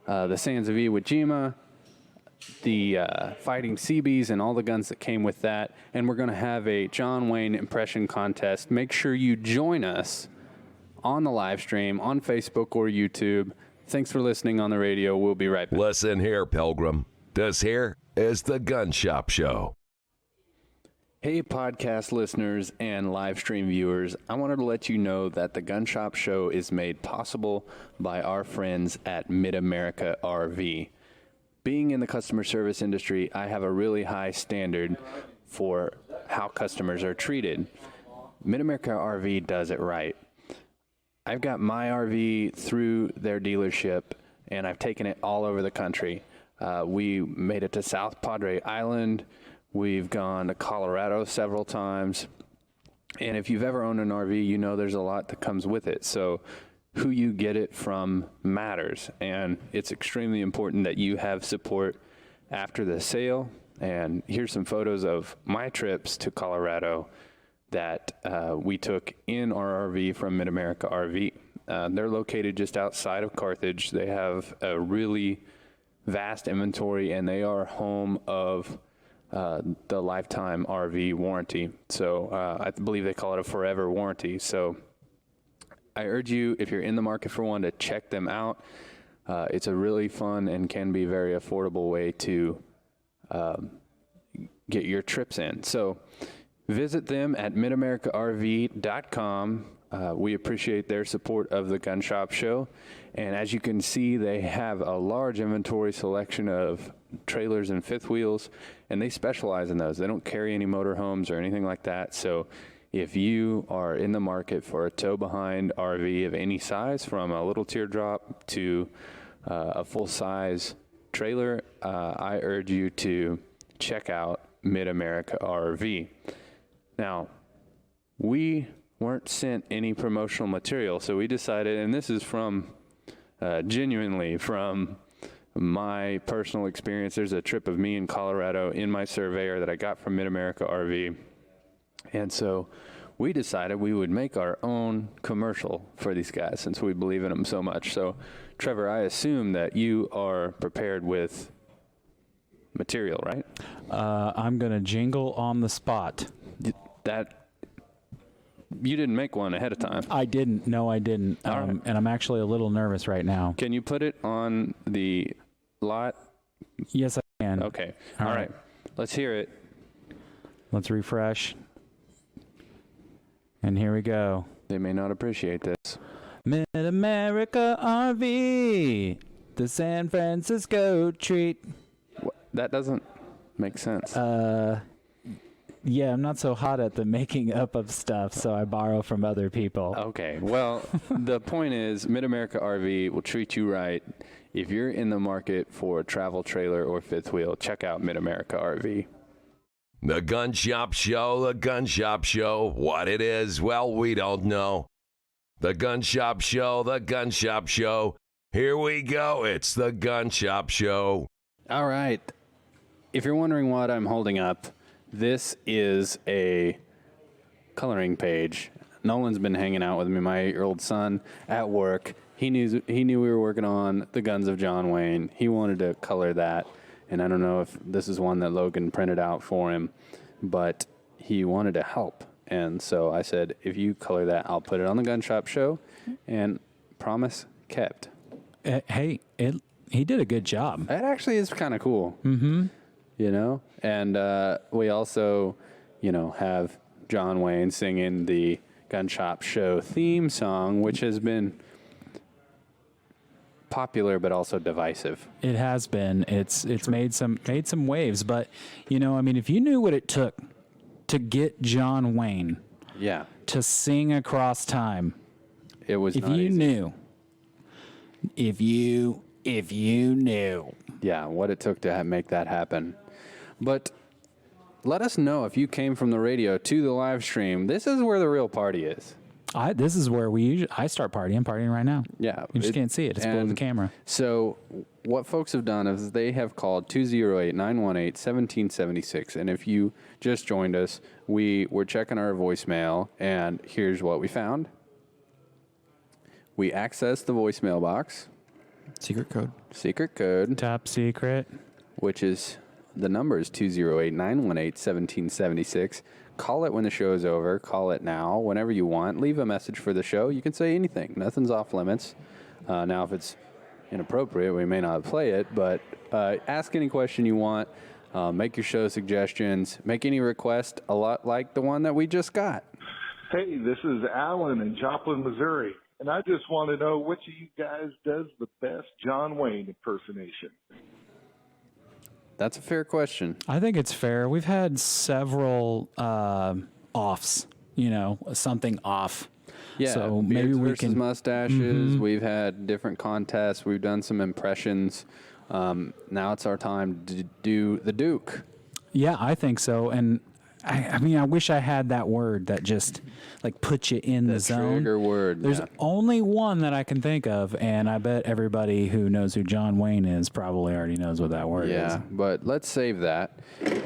the Sands of Iwo Jima, the Fighting Seabees, and all the guns that came with that. And we're going to have a John Wayne impression contest. Make sure you join us on the live stream on Facebook or YouTube. Thanks for listening on the radio. We'll be right back. Listen here, Pilgrim. This here is the Gun Shop Show. Hey, podcast listeners and live stream viewers. I wanted to let you know that the Gun Shop Show is made possible by our friends at Mid-America RV. Being in the customer service industry, I have a really high standard for how customers are treated. Mid-America RV does it right. I've got my RV through their dealership, and I've taken it all over the country. We made it to South Padre Island. We've gone to Colorado several times. And if you've ever owned an RV, you know there's a lot that comes with it. So who you get it from matters. And it's extremely important that you have support after the sale. And here's some photos of my trips to Colorado that we took in our RV from Mid-America RV. They're located just outside of Carthage. They have a really vast inventory, and they are home of the lifetime RV warranty. So I believe they call it a forever warranty. So I urge you, if you're in the market for one, to check them out. It's a really fun and can be very affordable way to get your trips in. So visit them at midamericarv.com. We appreciate their support of the Gun Shop Show. And as you can see, they have a large inventory selection of trailers and fifth wheels, and they specialize in those. They don't carry any motorhomes or anything like that. So if you are in the market for a tow-behind RV of any size, from a little teardrop to a full-size trailer, I urge you to check out Mid-America RV. Now, we weren't sent any promotional material, so we decided, and this is from genuinely from my personal experience. There's a trip of me in Colorado in my Surveyor that I got from Mid-America RV, and so we decided we would make our own commercial for these guys since we believe in them so much. So, Trevor, I assume that you are prepared with material, right? I'm going to jingle on the spot. You didn't make one ahead of time. I didn't. No, I didn't. And I'm actually a little nervous right now. Can you put it on the lot? Yes, I can. Okay. All right. Let's hear it. Let's refresh. And here we go. They may not appreciate this. Mid-America RV, the San Francisco treat. That doesn't make sense. Yeah, I'm not so hot at the making up of stuff, so I borrow from other people. Okay, well, the point is Mid-America RV will treat you right. If you're in the market for a travel trailer or fifth wheel, check out Mid-America RV. The Gun Shop Show, the Gun Shop Show. What it is, well, we don't know. The Gun Shop Show, the Gun Shop Show. Here we go, it's the Gun Shop Show. All right. If you're wondering what I'm holding up, this is a coloring page. Nolan's been hanging out with me, my 8-year-old son, at work, he knew we were working on the Guns of John Wayne. He wanted to color that, and I don't know if this is one that Logan printed out for him, but he wanted to help. And so I said, if you color that, I'll put it on the gun shop show, and promise kept. Hey, he did a good job. That actually is kind of cool. Mm-hmm. You know? And we also, have John Wayne singing the gun shop show theme song, which has been popular but also divisive. It has been. It's made some waves, but if you knew what it took to get John Wayne to sing across time, it was if not you easy. knew. If you knew. Yeah, what it took to make that happen. But let us know if you came from the radio to the live stream. This is where the real party is. This is where I start partying. I'm partying right now. Yeah. You just can't see it. It's below the camera. So what folks have done is they have called 208-918-1776. And if you just joined us, we were checking our voicemail, and here's what we found. We accessed the voicemail box. Secret code. Top secret. Which is, the number is 208-918-1776. Call it when the show is over. Call it now, whenever you want. Leave a message for the show. You can say anything. Nothing's off limits. Now, if it's inappropriate, we may not play it, but ask any question you want. Make your show suggestions. Make any request, a lot like the one that we just got. Hey, this is Alan in Joplin, Missouri, and I just want to know which of you guys does the best John Wayne impersonation. That's a fair question. I think it's fair. We've had several offs, something off. Yeah, so beards maybe we versus can mustaches. Mm-hmm. We've had different contests. We've done some impressions. Now it's our time to do the Duke. Yeah, I think so. And I wish I had that word that just put you in the zone. Trigger word. There's only one that I can think of, and I bet everybody who knows who John Wayne is probably already knows what that word is. Yeah, but let's save that,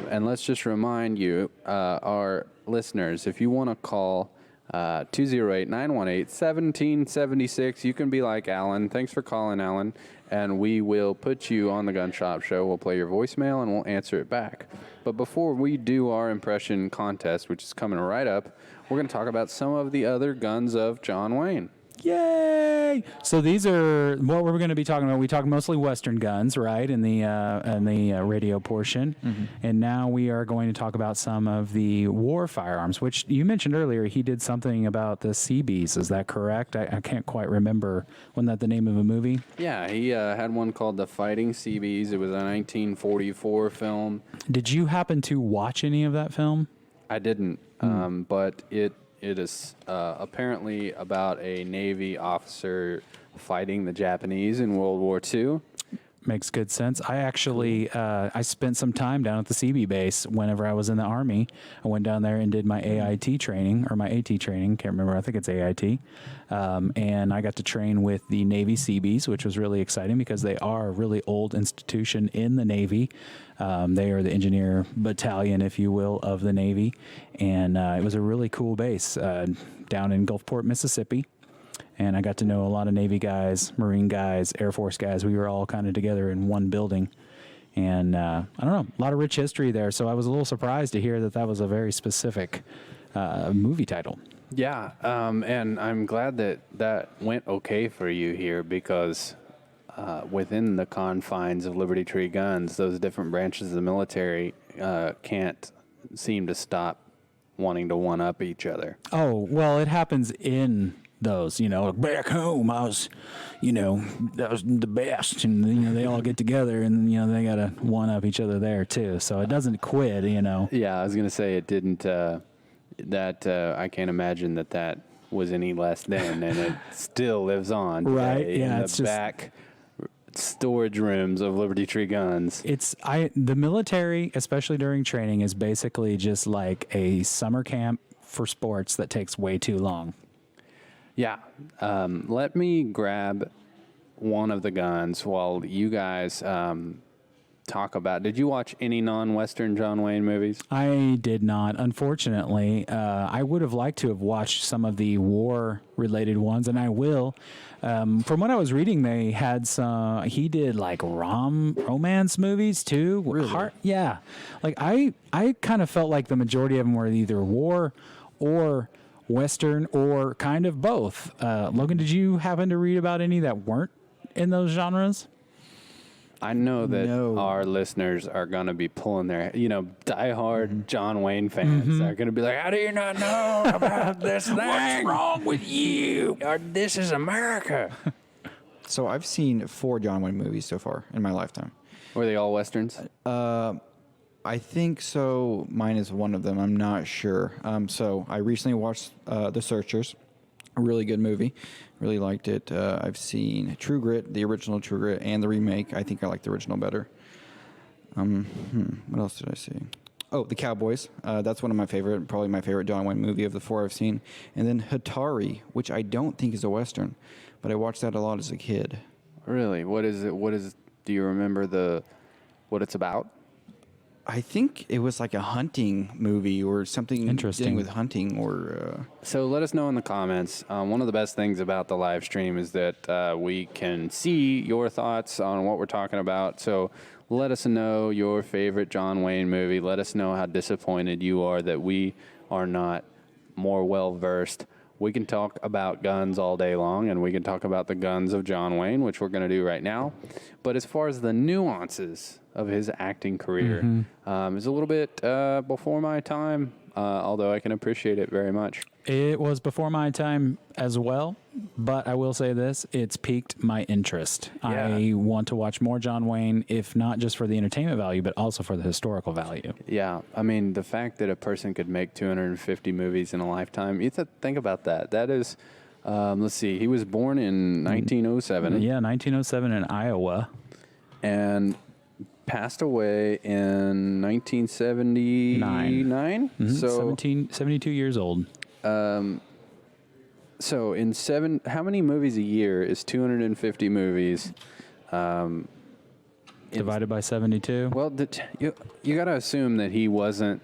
and let's just remind you, our listeners, if you want to call 208-918-1776, you can be like Alan. Thanks for calling, Alan, and we will put you on the Gun Shop Show. We'll play your voicemail, and we'll answer it back. But before we do our impression contest, which is coming right up, we're going to talk about some of the other guns of John Wayne. Yay! So these are what we're going to be talking about. We talk mostly Western guns, right, in the radio portion, and now we are going to talk about some of the war firearms, which you mentioned earlier. He did something about the CBs. Is that correct? I can't quite remember. Wasn't that the name of a movie? Yeah, he had one called The Fighting CBs. It was a 1944 film. Did you happen to watch any of that film? I didn't, but it is apparently about a Navy officer fighting the Japanese in World War II. Makes good sense. I actually I spent some time down at the CB base whenever I was in the Army. I went down there and did my AIT training, or my AT training. Can't remember. I think it's AIT. And I got to train with the Navy CBs, which was really exciting because they are a really old institution in the Navy. They are the engineer battalion, if you will, of the Navy. And it was a really cool base down in Gulfport, Mississippi. And I got to know a lot of Navy guys, Marine guys, Air Force guys. We were all kind of together in one building. And I don't know, a lot of rich history there. So I was a little surprised to hear that that was a very specific movie title. Yeah, and I'm glad that that went okay for you here because within the confines of Liberty Tree Guns, those different branches of the military can't seem to stop wanting to one-up each other. Oh, well, it happens in those, back home, I was, that was the best. And, they all get together and, they got to one-up each other there, too. So it doesn't quit, Yeah, I was going to say it didn't, I can't imagine that was any less than, and it still lives on today right? Yeah, in it's the just back storage rooms of Liberty Tree Guns. The military, especially during training, is basically just like a summer camp for sports that takes way too long. Yeah. Let me grab one of the guns while you guys talk about. Did you watch any non-Western John Wayne movies? I did not, unfortunately. I would have liked to have watched some of the war-related ones, and I will. From what I was reading, they had some. He did like romance movies too. Really? Yeah. Like I kind of felt like the majority of them were either war or Western or kind of both. Logan, did you happen to read about any that weren't in those genres? I know that our listeners are going to be pulling their, diehard John Wayne fans. They're going to be like, how do you not know about this thing? What's wrong with you? This is America. So I've seen 4 John Wayne movies so far in my lifetime. Were they all Westerns? I think so. Mine is one of them. I'm not sure. So I recently watched The Searchers, a really good movie. Really liked it. I've seen True Grit, the original True Grit, and the remake. I think I like the original better. What else did I see? Oh, The Cowboys. That's one of my favorite, probably my favorite John Wayne movie of the 4 I've seen. And then Hatari, which I don't think is a Western, but I watched that a lot as a kid. Really? What is it? Do you remember what it's about? I think it was like a hunting movie or something dealing with hunting or... So let us know in the comments. One of the best things about the live stream is that we can see your thoughts on what we're talking about. So let us know your favorite John Wayne movie. Let us know how disappointed you are that we are not more well-versed. We can talk about guns all day long, and we can talk about the guns of John Wayne, which we're going to do right now. But as far as the nuances of his acting career, is a little bit before my time, although I can appreciate it very much. It was before my time as well, but I will say this, it's piqued my interest. Yeah. I want to watch more John Wayne, if not just for the entertainment value, but also for the historical value. Yeah, I mean, the fact that a person could make 250 movies in a lifetime, you have to think about that. That is, let's see, he was born in 1907. Yeah, 1907 in Iowa. And passed away in 1979. So 72 years old. So how many movies a year is 250 movies? Divided by 72? Well, you got to assume that he wasn't,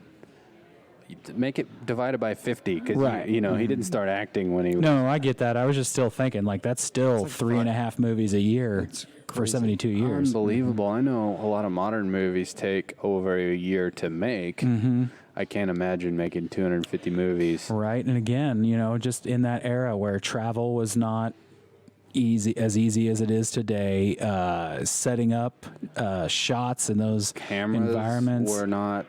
make it divided by 50, because he didn't start acting when he was. No, I get that. I was just still thinking, that's still like 3.5 movies a year for 72 years. Unbelievable. I know a lot of modern movies take over a year to make. I can't imagine making 250 movies. Right. And again, just in that era where travel was not easy as it is today, setting up shots in those environments were not,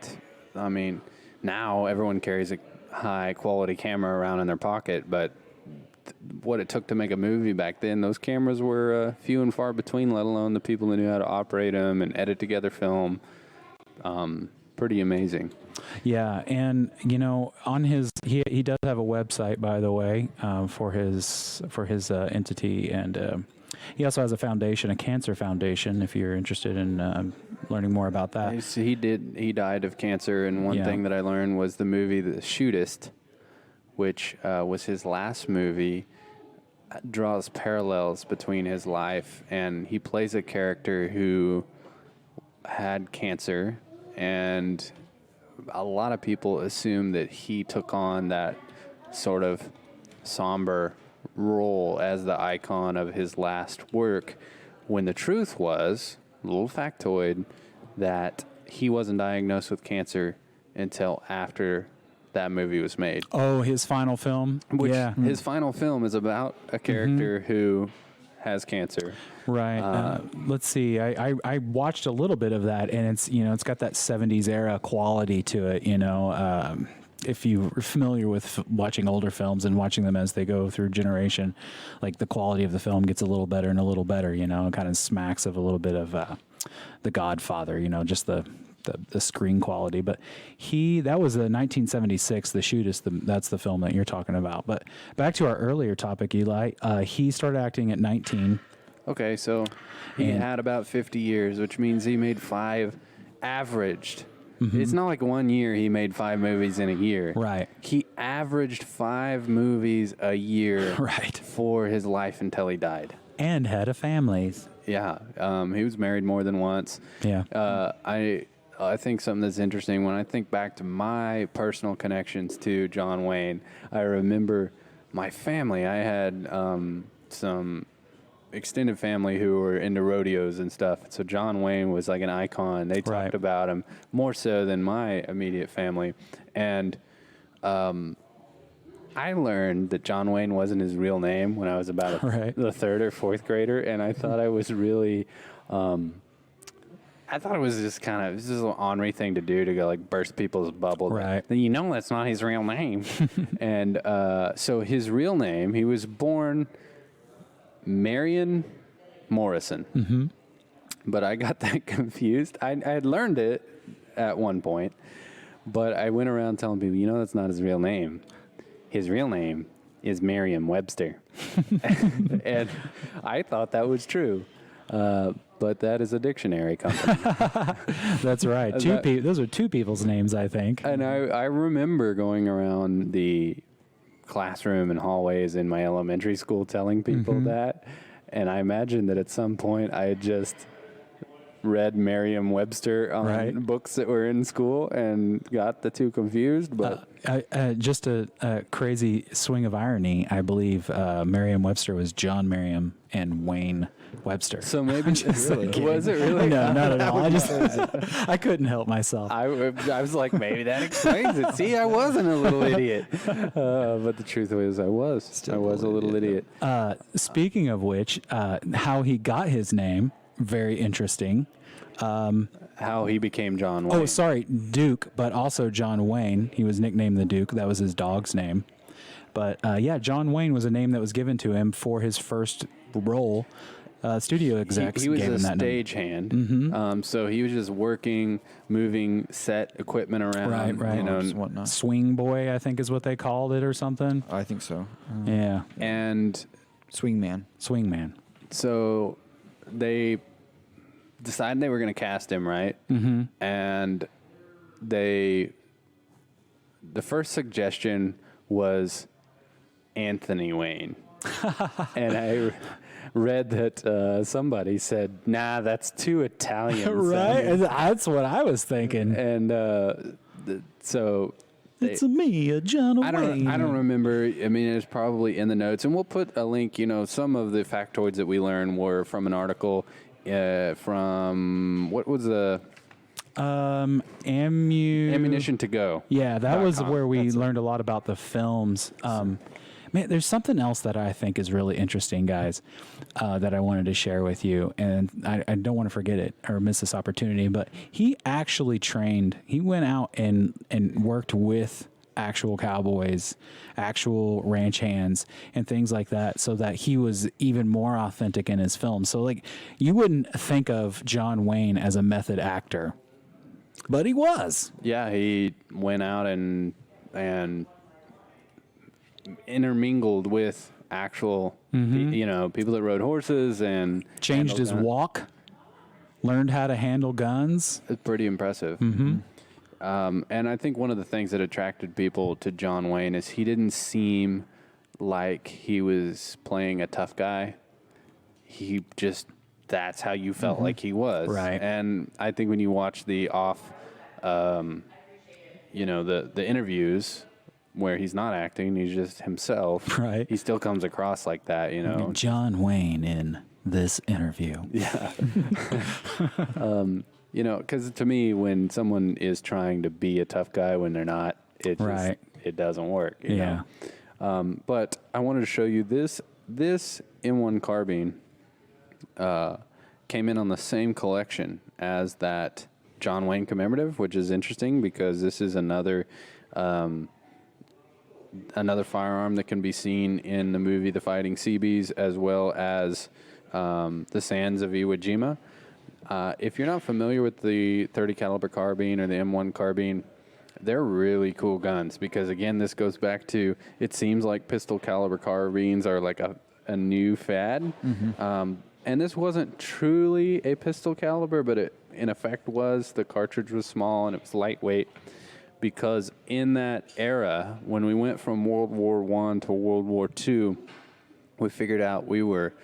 I mean, now everyone carries a high quality camera around in their pocket, but what it took to make a movie back then, those cameras were few and far between, let alone the people who knew how to operate them and edit together film. Pretty amazing. Yeah, and on his he does have a website, by the way, for his entity, and he also has a foundation, a cancer foundation. If you're interested in learning more about that, he died of cancer, and one thing that I learned was the movie The Shootist, which was his last movie, draws parallels between his life, and he plays a character who had cancer. And a lot of people assume that he took on that sort of somber role as the icon of his last work, when the truth was, a little factoid, that he wasn't diagnosed with cancer until after that movie was made. Oh, his final film? His final film is about a character who has cancer. Right. Let's see. I watched a little bit of that, and it's got that 70s era quality to it. If you're familiar with watching older films and watching them as they go through generation, like the quality of the film gets a little better and a little better. It kind of smacks of a little bit of The Godfather. Just the screen quality. But that was 1976, The Shootist. That's the film that you're talking about. But back to our earlier topic, Eli. He started acting at 19. Okay, so he had about 50 years, which means he made 5 averaged. It's not like 1 year he made 5 movies in a year. Right. He averaged 5 movies a year right. for his life until he died. And had a family. Yeah, he was married more than once. Yeah. I think something that's interesting, when I think back to my personal connections to John Wayne, I remember my family. I had some extended family who were into rodeos and stuff. So John Wayne was like an icon. They talked about him more so than my immediate family. And I learned that John Wayne wasn't his real name when I was about the third or fourth grader, and I thought I was really, I thought it was just kind of, this is an ornery thing to do, to go like burst people's bubble. Right. You know that's not his real name. And so his real name, he was born Marion Morrison. Mm-hmm. But I got that confused. I had learned it at one point, but I went around telling people, you know that's not his real name. His real name is Merriam-Webster. And I thought that was true. But that is a dictionary company. That's right. Those are two people's names, I think. And I remember going around the classroom and hallways in my elementary school telling people that. And I imagine that at some point I had just read Merriam-Webster on books that were in school and got the two confused. But just a crazy swing of irony, I believe Merriam-Webster was John Merriam and Wayne Webster. So maybe was it really? No, not at all. I couldn't help myself. I was like, maybe that explains it. See, I wasn't a little idiot. But the truth was, I was a little idiot. Speaking of which, how he got his name, very interesting. How he became John Wayne. Oh, sorry, Duke, but also John Wayne. He was nicknamed the Duke. That was his dog's name. But yeah, John Wayne was a name that was given to him for his first role. Studio execs he was gave him that name. stagehand. Mm-hmm. So he was just working, moving set equipment around. Right. You know, and whatnot. Swing boy, I think is what they called it or something. I think so. Yeah. And Swingman. So they decided they were going to cast him, right? Mm-hmm. And the first suggestion was Anthony Wayne. And I read that somebody said, nah, that's too Italian. Right? That's what I was thinking. And so... It's me, John Wayne. I don't remember. I mean, it's probably in the notes. And we'll put a link. You know, some of the factoids that we learned were from an article from... What was the... Ammunition to Go. Yeah, that was where we learned a lot about the films. Man, there's something else that I think is really interesting, guys, that I wanted to share with you, and I don't want to forget it or miss this opportunity, but he actually trained. He went out and worked with actual cowboys, actual ranch hands, and things like that, so that he was even more authentic in his film. So, like, you wouldn't think of John Wayne as a method actor, but he was. Yeah, he went out and intermingled with actual, people that rode horses and changed his walk, learned how to handle guns. It's pretty impressive. Mm-hmm. And I think one of the things that attracted people to John Wayne is he didn't seem like he was playing a tough guy. He just, that's how you felt like he was. Right. And I think when you watch the the interviews where he's not acting, he's just himself. Right. He still comes across like that, you know. John Wayne in this interview. Yeah. Because to me, when someone is trying to be a tough guy when they're not, it doesn't work. You know? But I wanted to show you this M1 carbine came in on the same collection as that John Wayne commemorative, which is interesting because this is another firearm that can be seen in the movie The Fighting Seabees, as well as The Sands of Iwo Jima. If you're not familiar with the 30 caliber carbine or the M1 carbine, they're really cool guns because, again, this goes back to, it seems like pistol caliber carbines are like a new fad. Mm-hmm. And this wasn't truly a pistol caliber, but it in effect was. The cartridge was small and it was lightweight. Because in that era, when we went from World War I to World War II, we figured out we were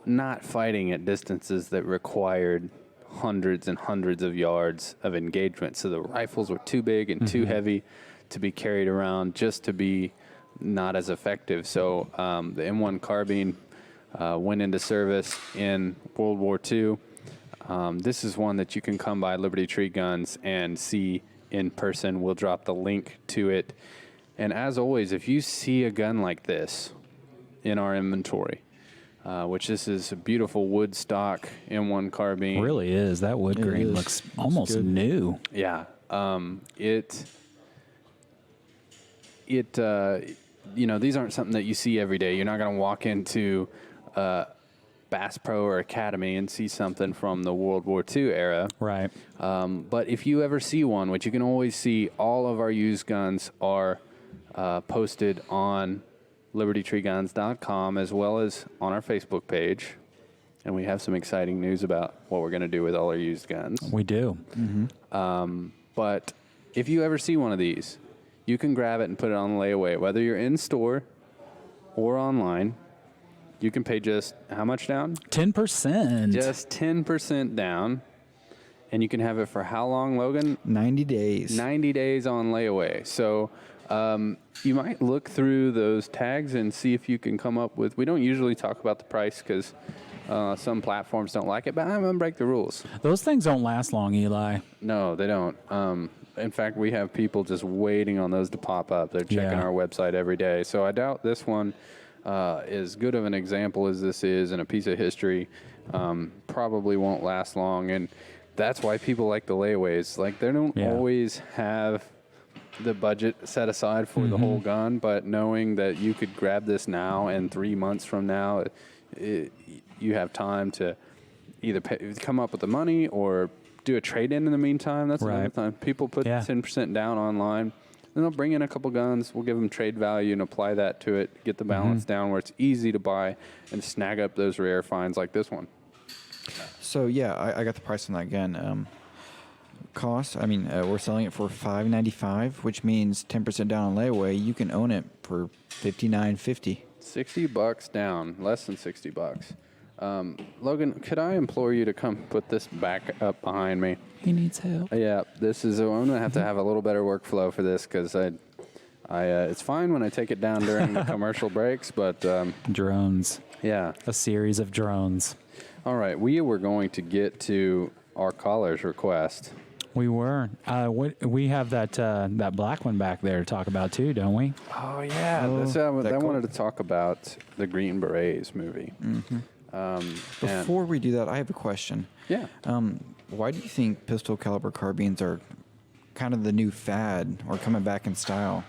not fighting at distances that required hundreds and hundreds of yards of engagement. So the rifles were too big and too heavy to be carried around, just to be not as effective. So the M1 carbine went into service in World War II. This is one that you can come by Liberty Tree Guns and see in person. We'll drop the link to it. And as always, if you see a gun like this in our inventory, which this is a beautiful wood stock M1 carbine. Really is. That wood grain looks almost new. Yeah. These aren't something that you see every day. You're not going to walk into Bass Pro or Academy and see something from the World War II era. Right. But if you ever see one, which you can always see, all of our used guns are posted on libertytreeguns.com as well as on our Facebook page. And we have some exciting news about what we're going to do with all our used guns. We do. But if you ever see one of these, you can grab it and put it on layaway. Whether you're in store or online, you can pay just how much down? 10%. Just 10% down. And you can have it for how long, Logan? 90 days. 90 days on layaway. So you might look through those tags and see if you can come up with, we don't usually talk about the price because some platforms don't like it, but I'm going to break the rules. Those things don't last long, Eli. No, they don't. In fact, we have people just waiting on those to pop up. They're checking our website every day. So I doubt this one, as good of an example as this is and a piece of history, probably won't last long. And that's why people like the layaways. Like, they don't always have the budget set aside for the whole gun, but knowing that you could grab this now and 3 months from now, you have time to either come up with the money or do a trade-in in the meantime. That's another time. People put 10% down online, and they'll bring in a couple guns. We'll give them trade value and apply that to it, get the balance down where it's easy to buy and snag up those rare finds like this one. So, yeah, I got the price on that gun. Cost, we're selling it for $595, which means 10% down on layaway. You can own it for $59.50. $60 down, less than $60. Logan, could I implore you to come put this back up behind me? He needs help. Yeah, this is. I'm gonna have to have a little better workflow for this because it's fine when I take it down during the commercial breaks, but drones. Yeah, a series of drones. All right, we were going to get to our caller's request. We were. We have that black one back there to talk about too, don't we? Oh yeah, I wanted to talk about the Green Berets movie. Before we do that, I have a question. Yeah. Why do you think pistol caliber carbines are kind of the new fad or coming back in style?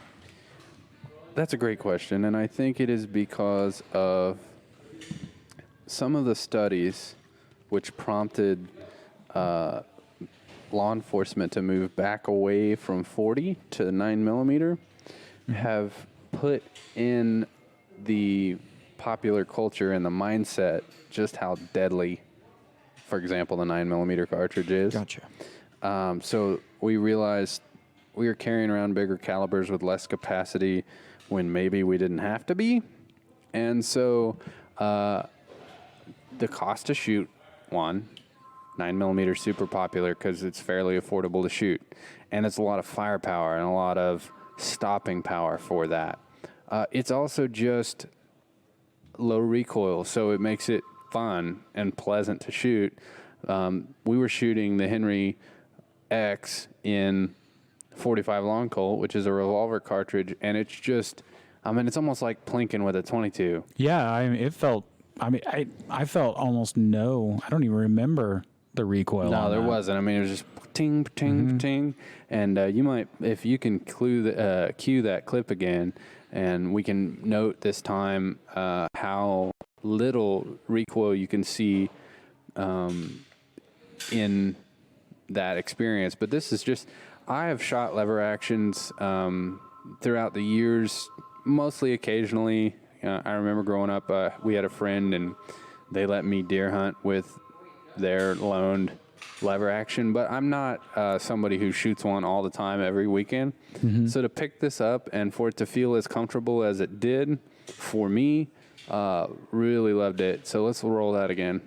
That's a great question, and I think it is because of some of the studies which prompted law enforcement to move back away from 40 to 9mm have put in the popular culture and the mindset just how deadly, for example, the 9mm cartridge is. Gotcha. So we realized we were carrying around bigger calibers with less capacity when maybe we didn't have to be. And so the cost to shoot, 9mm super popular because it's fairly affordable to shoot. And it's a lot of firepower and a lot of stopping power for that. It's also just low recoil, so it makes it fun and pleasant to shoot. We were shooting the Henry X in 45 long Colt, which is a revolver cartridge, and it's just, it's almost like plinking with a 22. Yeah, it felt, I felt almost I don't even remember the recoil. No, there wasn't. It was just ting, ting, ting. And you might, if you can cue that clip again, and we can note this time how little recoil you can see in that experience. But this is just, I have shot lever actions throughout the years, mostly occasionally. I remember growing up, we had a friend and they let me deer hunt with their loaned lever action, but I'm not somebody who shoots one all the time every weekend. So to pick this up and for it to feel as comfortable as it did for me, Really loved it. So let's roll that again.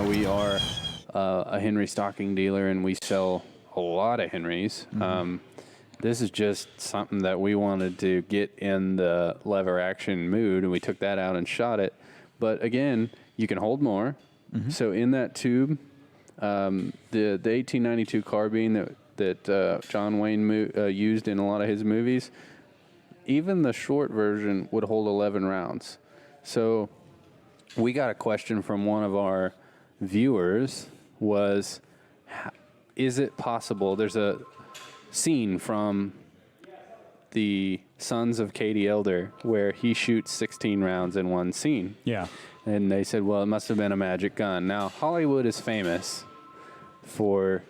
We are a Henry stocking dealer, and we sell a lot of Henrys. This is just something that we wanted to get in the lever action mood, and we took that out and shot it. But again, you can hold more. So in that tube, the 1892 carbine that John Wayne used in a lot of his movies, even the short version would hold 11 rounds. So we got a question from one of our viewers was, is it possible, there's a scene from the Sons of Katie Elder where he shoots 16 rounds in one scene. Yeah. And they said, well, it must have been a magic gun. Now, Hollywood is famous for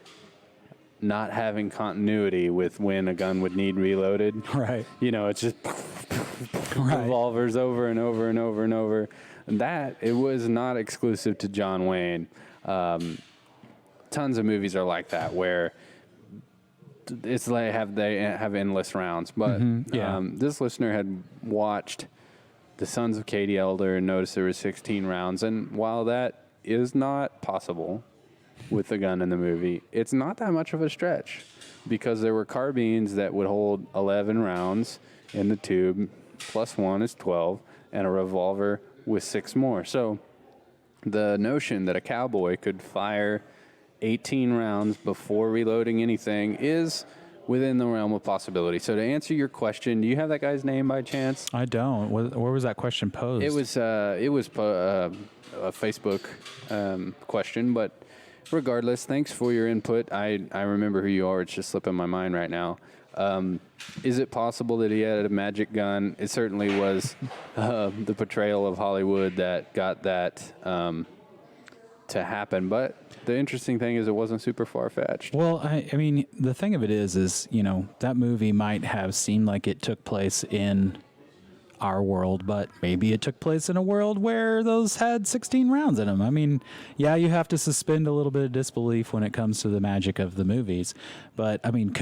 not having continuity with when a gun would need reloaded. Right. It's just revolvers over and over and over and over. And that, it was not exclusive to John Wayne. Tons of movies are like that, where it's like they have endless rounds. But this listener had watched The Sons of Katie Elder and noticed there was 16 rounds. And while that is not possible with the gun in the movie, it's not that much of a stretch, because there were carbines that would hold 11 rounds in the tube, plus 1 is 12, and a revolver with 6 more. So the notion that a cowboy could fire 18 rounds before reloading anything is within the realm of possibility. So to answer your question, do you have that guy's name by chance? I don't. Where was that question posed? It was a Facebook question, but regardless, thanks for your input. I remember who you are. It's just slipping my mind right now. Is it possible that he had a magic gun? It certainly was the portrayal of Hollywood that got that to happen. But the interesting thing is it wasn't super far-fetched. Well, I mean, the thing of it is, that movie might have seemed like it took place in our world, but maybe it took place in a world where those had 16 rounds in them. I mean, yeah, you have to suspend a little bit of disbelief when it comes to the magic of the movies. But, I mean,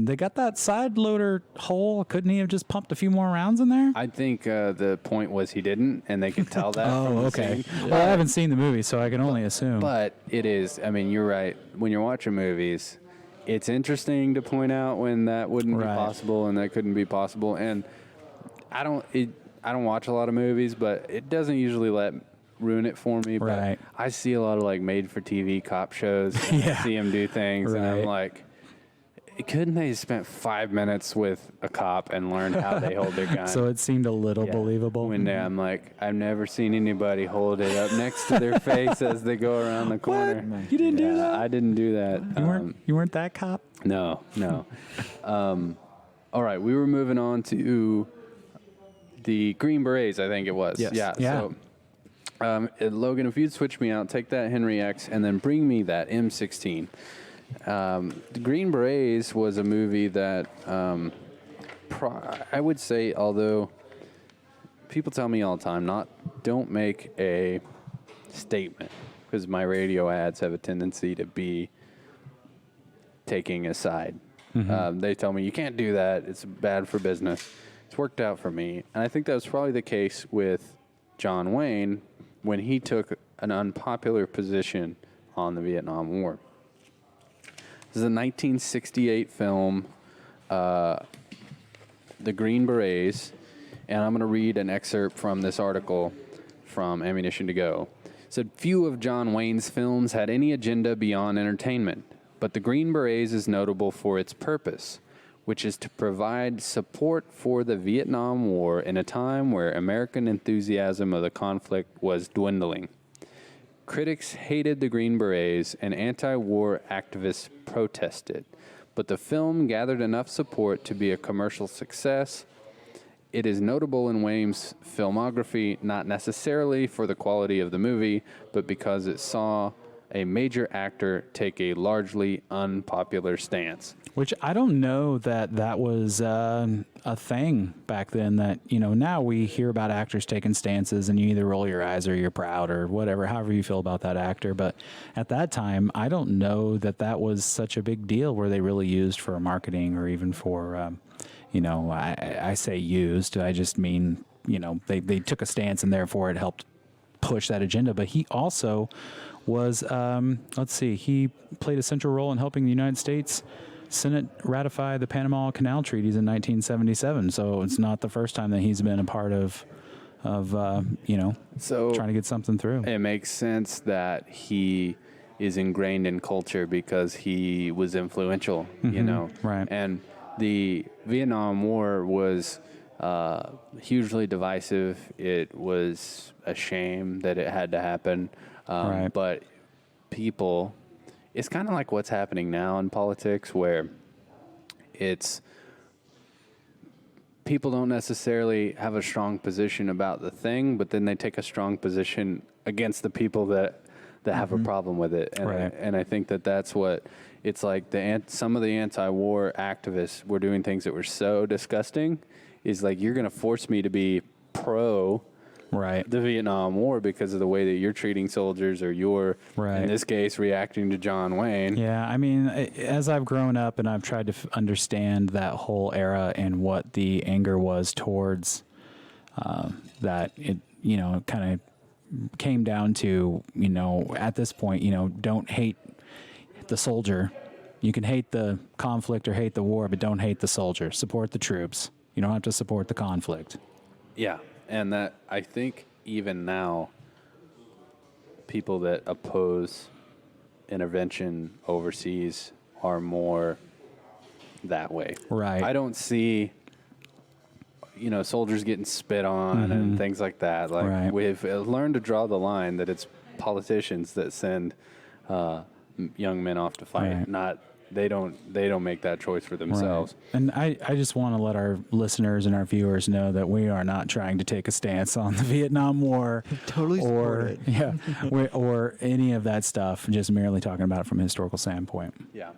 they got that side loader hole. Couldn't he have just pumped a few more rounds in there? I think the point was he didn't, and they could tell that. Oh, okay. Well, I haven't seen the movie, so I can only assume. But it is, you're right. When you're watching movies, it's interesting to point out when that wouldn't be possible and that couldn't be possible. And I don't watch a lot of movies, but it doesn't usually ruin it for me. But I see a lot of made-for-TV cop shows. And I see them do things, and I'm like, couldn't they have spent 5 minutes with a cop and learned how they hold their gun? So it seemed a little believable. One day I'm like, I've never seen anybody hold it up next to their face as they go around the corner. What? You didn't do that? I didn't do that. You weren't that cop? No. All right, we were moving on to the Green Berets, I think it was. Yes. Yeah. So, Logan, if you'd switch me out, take that Henry X, and then bring me that M16. The Green Berets was a movie that I would say, although people tell me all the time, don't make a statement, because my radio ads have a tendency to be taking a side. They tell me, you can't do that. It's bad for business. It's worked out for me. And I think that was probably the case with John Wayne when he took an unpopular position on the Vietnam War. This is a 1968 film, The Green Berets, and I'm going to read an excerpt from this article from Ammunition to Go. It said, few of John Wayne's films had any agenda beyond entertainment, but The Green Berets is notable for its purpose, which is to provide support for the Vietnam War in a time where American enthusiasm of the conflict was dwindling. Critics hated the Green Berets and anti-war activists protested, but the film gathered enough support to be a commercial success. It is notable in Wayne's filmography, not necessarily for the quality of the movie, but because it saw a major actor take a largely unpopular stance. Which I don't know that was a thing back then. That, you know, now we hear about actors taking stances and you either roll your eyes or you're proud or whatever, however you feel about that actor. But at that time, I don't know that was such a big deal where they really used for marketing or even for, you know, I say used, I just mean, you know, they took a stance and therefore it helped push that agenda. But he also was, he played a central role in helping the United States Senate ratify the Panama Canal Treaties in 1977. So it's not the first time that he's been a part of you know, trying to get something through. It makes sense that he is ingrained in culture because he was influential, you know. Right. And the Vietnam War was hugely divisive. It was a shame that it had to happen. Right. But people, it's kind of like what's happening now in politics, where it's people don't necessarily have a strong position about the thing, but then they take a strong position against the people that have a problem with it. And I think that's what it's like. Some of the anti-war activists were doing things that were so disgusting. Is like, you're going to force me to be pro the Vietnam War because of the way that you're treating soldiers, or you're, in this case, reacting to John Wayne. Yeah, I mean, as I've grown up and I've tried to understand that whole era and what the anger was towards that, it, you know, kind of came down to, you know, at this point, you know, don't hate the soldier. You can hate the conflict or hate the war, but don't hate the soldier. Support the troops. You don't have to support the conflict. Yeah. And that, I think even now, people that oppose intervention overseas are more that way. Right. I don't see, you know, soldiers getting spit on and things like that. Like, we've learned to draw the line that it's politicians that send young men off to fight, not they don't make that choice for themselves. Right. And I just want to let our listeners and our viewers know that we are not trying to take a stance on the Vietnam War or any of that stuff, just merely talking about it from a historical standpoint. Yeah.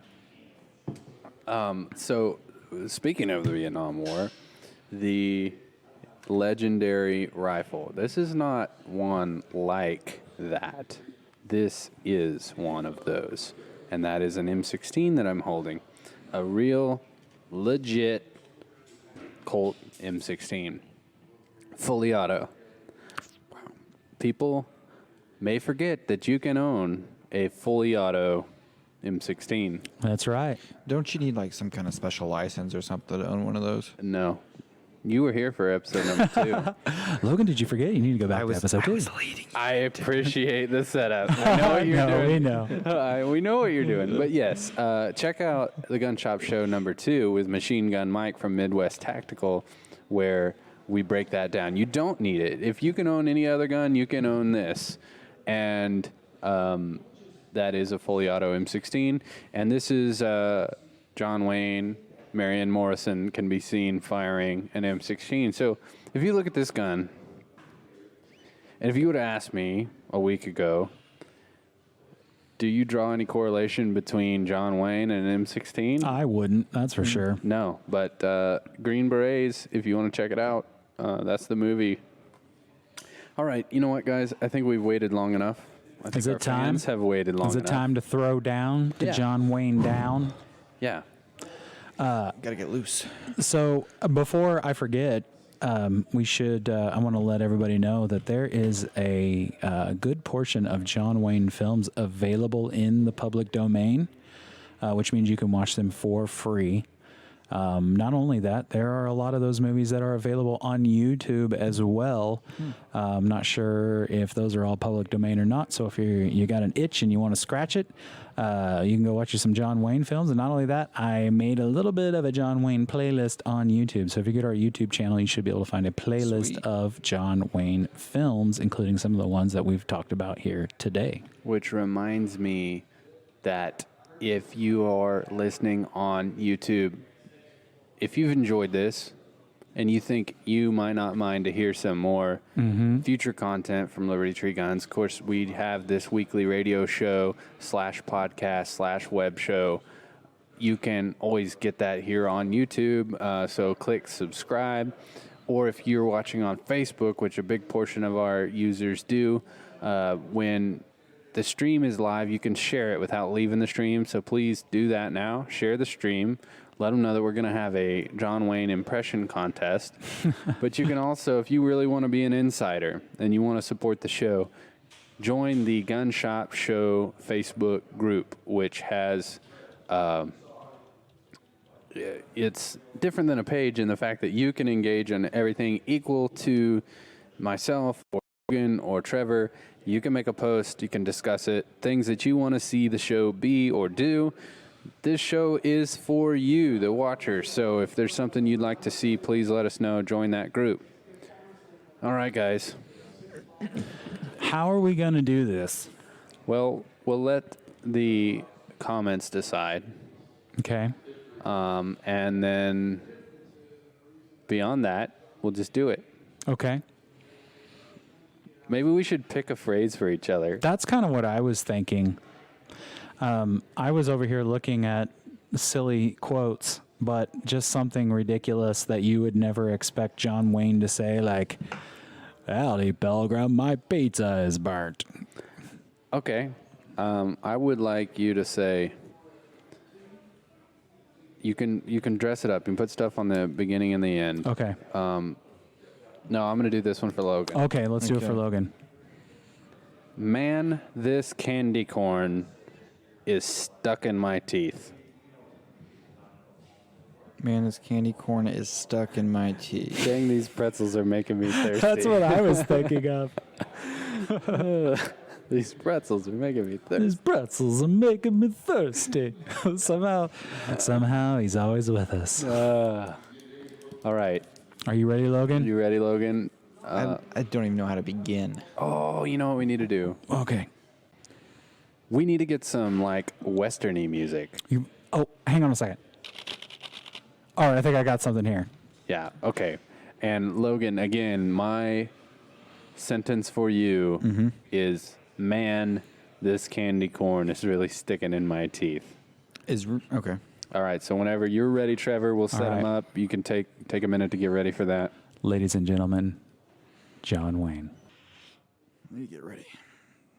So speaking of the Vietnam War, the legendary rifle. This is not one like that. This is one of those. And that is an M16 that I'm holding. A real, legit Colt M16. Fully auto. People may forget that you can own a fully auto M16. That's right. Don't you need like some kind of special license or something to own one of those? No. You were here for episode number 2. Logan, did you forget? You need to go back to episode 2. I appreciate the setup. I know what you're doing. We know. We know what you're doing. But yes, check out the Gun Shop Show number 2 with Machine Gun Mike from Midwest Tactical, where we break that down. You don't need it. If you can own any other gun, you can own this. And that is a fully auto M16. And this is John Wayne. Marion Morrison can be seen firing an M16. So if you look at this gun, and if you would have asked me a week ago, do you draw any correlation between John Wayne and an M16? I wouldn't, that's for sure. No, but Green Berets, if you want to check it out, that's the movie. All right, you know what, guys? I think we've waited long enough. I think our fans have waited long enough. Is it time to throw down, to John Wayne down? Yeah. Gotta get loose. So before I forget, we should. I want to let everybody know that there is a good portion of John Wayne films available in the public domain, which means you can watch them for free. Not only that, there are a lot of those movies that are available on YouTube as well. I'm not sure if those are all public domain or not. So if you got an itch and you want to scratch it, you can go watch you some John Wayne films. And not only that, I made a little bit of a John Wayne playlist on YouTube. So if you go to our YouTube channel, you should be able to find a playlist of John Wayne films, including some of the ones that we've talked about here today. Which reminds me that if you are listening on YouTube, if you've enjoyed this, and you think you might not mind to hear some more future content from Liberty Tree Guns, of course, we have this weekly radio show / podcast / web show. You can always get that here on YouTube, so click subscribe. Or if you're watching on Facebook, which a big portion of our users do, when the stream is live, you can share it without leaving the stream. So please do that now. Share the stream. Let them know that we're going to have a John Wayne impression contest. But you can also, if you really want to be an insider and you want to support the show, join the Gun Shop Show Facebook group, which has... it's different than a page in the fact that you can engage on everything equal to myself or Logan or Trevor. You can make a post, you can discuss it, things that you want to see the show be or do. This show is for you, the watcher. So if there's something you'd like to see, please let us know. Join that group. All right, guys. How are we going to do this? Well, we'll let the comments decide. Okay. And then beyond that, we'll just do it. Okay. Maybe we should pick a phrase for each other. That's kind of what I was thinking. I was over here looking at silly quotes, but just something ridiculous that you would never expect John Wayne to say, like, "Howdy, Pilgrim, my pizza is burnt." Okay. I would like you to say... You can dress it up. You can put stuff on the beginning and the end. Okay. No, I'm going to do this one for Logan. Okay, let's do it for Logan. Man, this candy corn is stuck in my teeth. Man, this candy corn is stuck in my teeth. Dang, these pretzels are making me thirsty. That's what I was thinking of. These pretzels are making me thirsty. These pretzels are making me thirsty. Somehow, he's always with us. All right. Are you ready, Logan? You ready, Logan? I don't even know how to begin. Oh, you know what we need to do? Okay. We need to get some, like, Western-y music. Hang on a second. All right, I think I got something here. Yeah, okay. And, Logan, again, my sentence for you is, man, this candy corn is really sticking in my teeth. Okay. All right, so whenever you're ready, Trevor, we'll set them up. You can take a minute to get ready for that. Ladies and gentlemen, John Wayne. Let me get ready.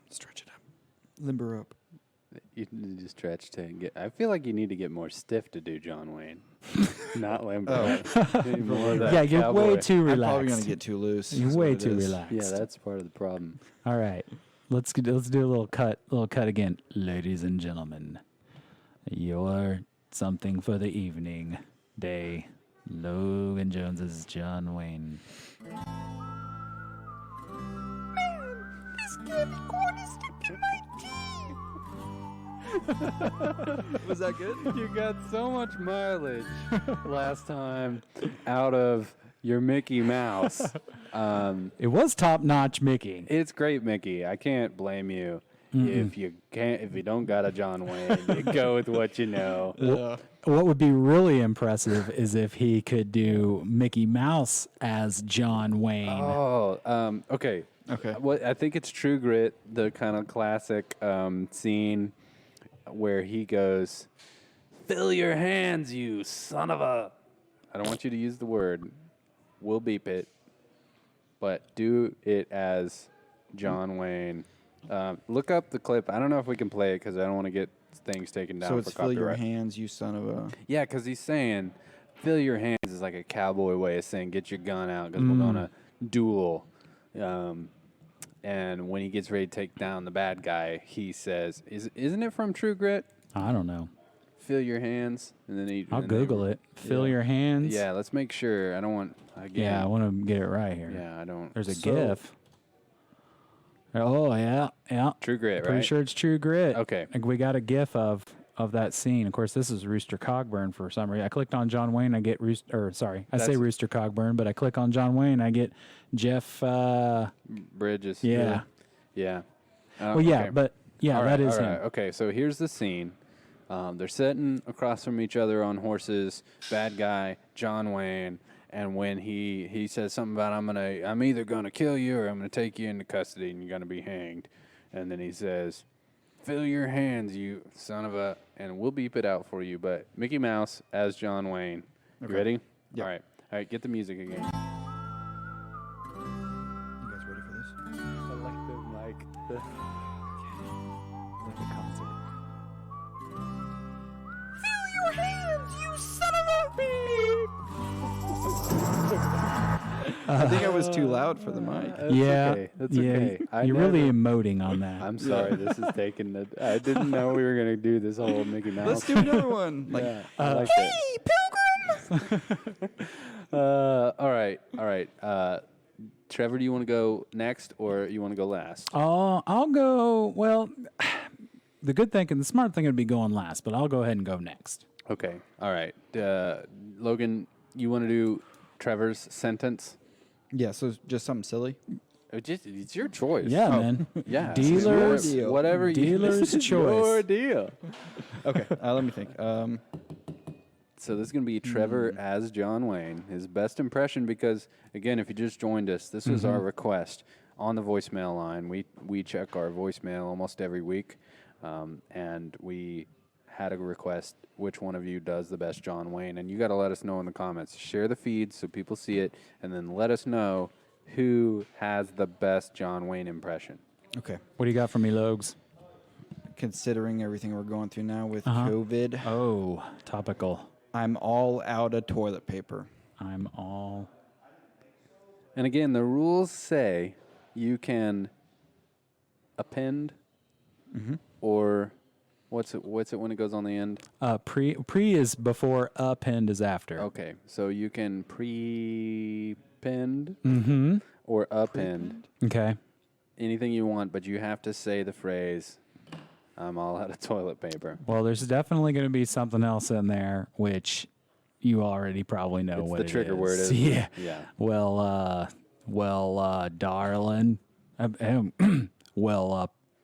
Stretch it up. Limber up. You need to stretch to get... I feel like you need to get more stiff to do John Wayne. Not limber. Yeah, you're way too relaxed. I'm probably going to get too loose. You're way too relaxed. Yeah, that's part of the problem. All right. Let's do a little cut again. Ladies and gentlemen, your something for the evening day. Logan Jones's John Wayne. This candy corn is stuck in my teeth. Was that good? You got so much mileage last time out of your Mickey Mouse. It was top-notch Mickey. It's great, Mickey. I can't blame you. If you don't got a John Wayne, you go with what you know. What would be really impressive is if he could do Mickey Mouse as John Wayne. Oh, okay. Okay. Well, I think it's True Grit, the kind of classic scene where he goes, "Fill your hands, you son of a..." I don't want you to use the word. We'll beep it. But do it as John Wayne. Look up the clip. I don't know if we can play it because I don't want to get things taken down So for it's copyright. fill your hands, you son of a... Yeah, because he's saying, fill your hands is like a cowboy way of saying, get your gun out because we're going to duel. And when he gets ready to take down the bad guy, he says, isn't it from True Grit? I don't know. Fill your hands. And then I'll Google it. Fill your hands. Yeah, let's make sure. I don't want, again. Yeah, I want to get it right here. Yeah, I don't. There's a GIF. Oh, yeah. True Grit, right? Pretty sure it's True Grit. Okay. Like, we got a GIF of that scene. Of course, this is Rooster Cogburn for some reason. I clicked on John Wayne, I get Rooster Cogburn, but I click on John Wayne, I get Jeff Bridges. Yeah. Yeah. Well, yeah, okay. but yeah, that is him. Okay, so here's the scene. They're sitting across from each other on horses, bad guy, John Wayne, And when he says something about I'm either gonna kill you or I'm gonna take you into custody and you're gonna be hanged, and then he says, "Fill your hands, you son of a," and we'll beep it out for you. But Mickey Mouse as John Wayne. You ready? Yeah. All right. Get the music again. You guys ready for this? I like the Like the concert. Fill your hands, you son of a beep! I think I was too loud for the mic. okay. That's okay. You're really emoting on that. I'm sorry. This is taking the. I didn't know we were gonna do this whole Mickey Mouse. Let's do another one. Like, Yeah, I like Hey, pilgrim! All right. Trevor, do you want to go next or you want to go last? I'll go. Well, the good thing and the smart thing would be going last, but I'll go ahead and go next. Okay. All right. Logan, you want to do Trevor's sentence? yeah, so it's just something silly. It's your choice. Yeah, man. Yeah. Dealers, It's your- whatever dealer's this is choice. Your deal. Okay, let me think. So this is going to be Trevor as John Wayne, his best impression, because, again, if you just joined us, this was our request on the voicemail line. We check our voicemail almost every week, and we had a request, which one of you does the best John Wayne, and you got to let us know in the comments. Share the feed so people see it, and then let us know who has the best John Wayne impression. Okay. What do you got for me, Logs? Considering everything we're going through now with COVID, Oh, topical. I'm all out of toilet paper. I'm all. And again, the rules say you can append or what's it when it goes on the end? Pre is before, append is after. Okay, so you can pre-pend Mm-hmm. or append Okay. anything you want, but you have to say the phrase, "I'm all out of toilet paper." Well, there's definitely going to be something else in there, which you already probably know It's what the it trigger is. word, isn't it? Yeah. Yeah. Well, darling.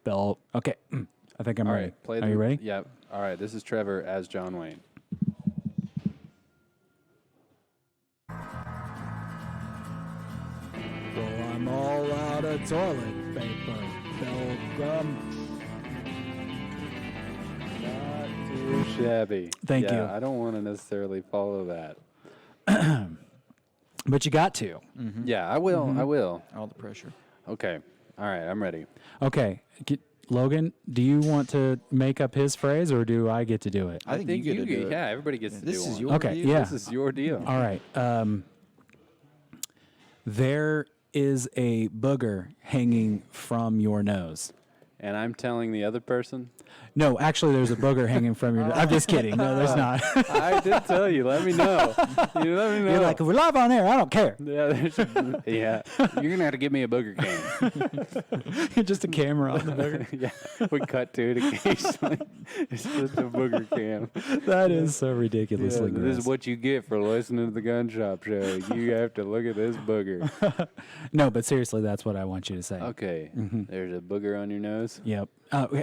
Bell. Okay. I think I'm All ready. right, play Are you ready? Yeah. All right, this is Trevor as John Wayne. Well, I'm all out of toilet paper, Pilgrim. Not too shabby. Thank you. I don't want to necessarily follow that. But you got to. Yeah, I will. I will. All the pressure. Okay. All right, I'm ready. Okay. Logan, do you want to make up his phrase or do I get to do it? I think you get to do it. Yeah, everybody gets to This do is one. your Okay, deal. yeah. This is your deal. All right. There is a booger hanging from your nose. And I'm telling the other person. No, actually, there's a booger hanging from your nose. I'm just kidding. No, there's not. I did tell you. Let me know. You let me know. You're like, we're live on air. I don't care. Yeah, yeah. You're gonna have to give me a booger cam. Just a camera on the booger. Yeah, we cut to it occasionally. It's just a booger cam. That is so Yeah, ridiculously this gross. is what you get for listening to the Gun Shop Show. You have to look at this booger. No, but seriously, that's what I want you to say. Okay, there's a booger on your nose. Yep.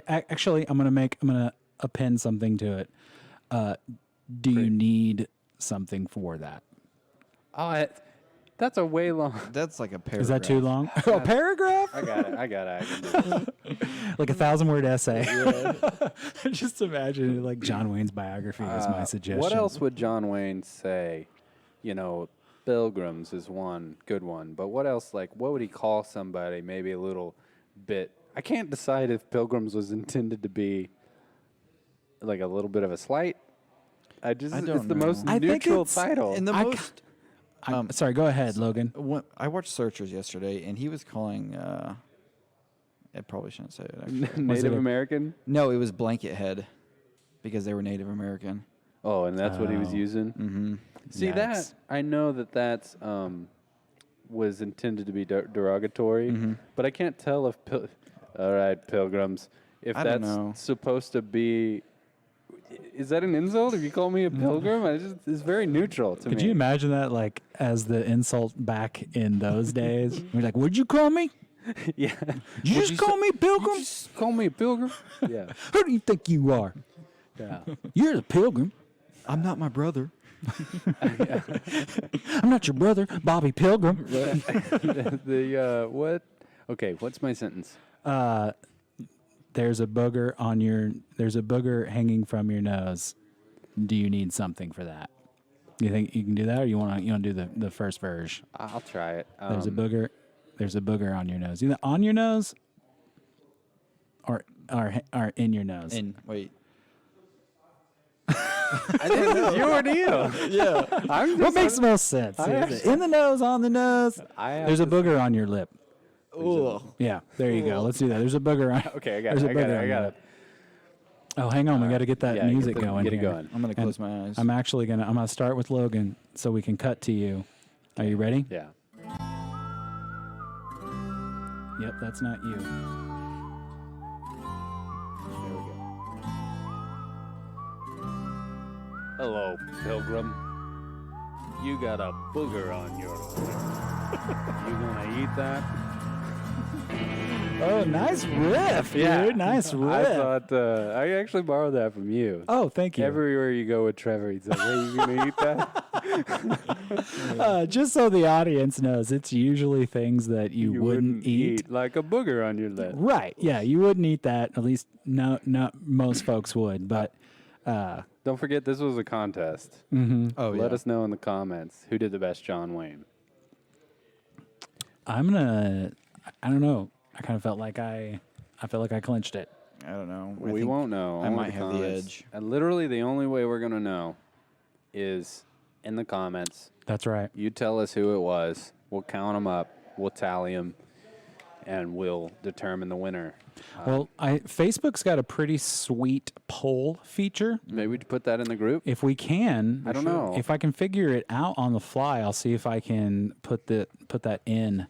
Actually, I'm gonna append something to it. Do you need something for that? Oh, that's a way long. That's like a paragraph. Is that too long? A paragraph? I got it. I can do this. Like a 1,000-word essay. Just imagine it like John Wayne's biography is my suggestion. What else would John Wayne say? You know, Pilgrims is one good one, but what else? Like, what would he call somebody? Maybe a little bit. I can't decide if Pilgrims was intended to be like a little bit of a slight. I don't it's the know. most I think neutral it's title. And the I most. Sorry, go ahead, Logan. I watched Searchers yesterday, and he was calling. I probably shouldn't say it. Actually. Native American? No, it was Blanket Head, because they were Native American. Oh, and that's what he was Oh. using? Mm-hmm. See, Yikes. that, I know that's was intended to be derogatory, but I can't tell if, all right, Pilgrims, if I don't that's know. supposed to be, is that an insult if you call me a pilgrim? It's very neutral to me. Could you imagine that, like, as the insult back in those days? We're like, "What'd you call me? Yeah. You just call me Pilgrim? Just call me a pilgrim? Yeah. Who do you think you are? Yeah. You're the Pilgrim." I'm not my brother. I'm not your brother, Bobby Pilgrim. What? Okay, what's my sentence? There's a booger hanging from your nose. Do you need something for that? Do you think you can do that, or you want to do the first verse? I'll try it. There's a booger on your nose. Either on your nose or in your nose. Wait. I think this is your deal. Yeah. What makes the most sense? Is it in the nose, on the nose? There's a booger on your lip. Ooh. Yeah, there you go. Let's do that. There's a booger on. Okay, I got it. Oh, hang on. We got to get that music going. Get it here. going. I'm gonna close my eyes. I'm gonna start with Logan so we can cut to you. Are you ready? Yeah. Yep, that's not you. There we go. Hello, Pilgrim. You got a booger on your lip. You gonna eat that? Oh, nice riff, dude. Nice riff. I thought I actually borrowed that from you. Oh, thank you. Everywhere you go with Trevor, he's like, "Hey, you gonna eat that?" Just so the audience knows, it's usually things that you wouldn't eat. Like a booger on your lip. Right? Yeah, you wouldn't eat that. At least not most folks would. But don't forget, this was a contest. Oh, Let us know in the comments who did the best John Wayne. I don't know. I kind of felt like I clinched it. I don't know. We won't know. I might have the edge. And literally, the only way we're gonna know is in the comments. That's right. You tell us who it was. We'll count them up. We'll tally them, and we'll determine the winner. Well, Facebook's got a pretty sweet poll feature. Maybe we put that in the group. If we can, I don't know. If I can figure it out on the fly, I'll see if I can put that in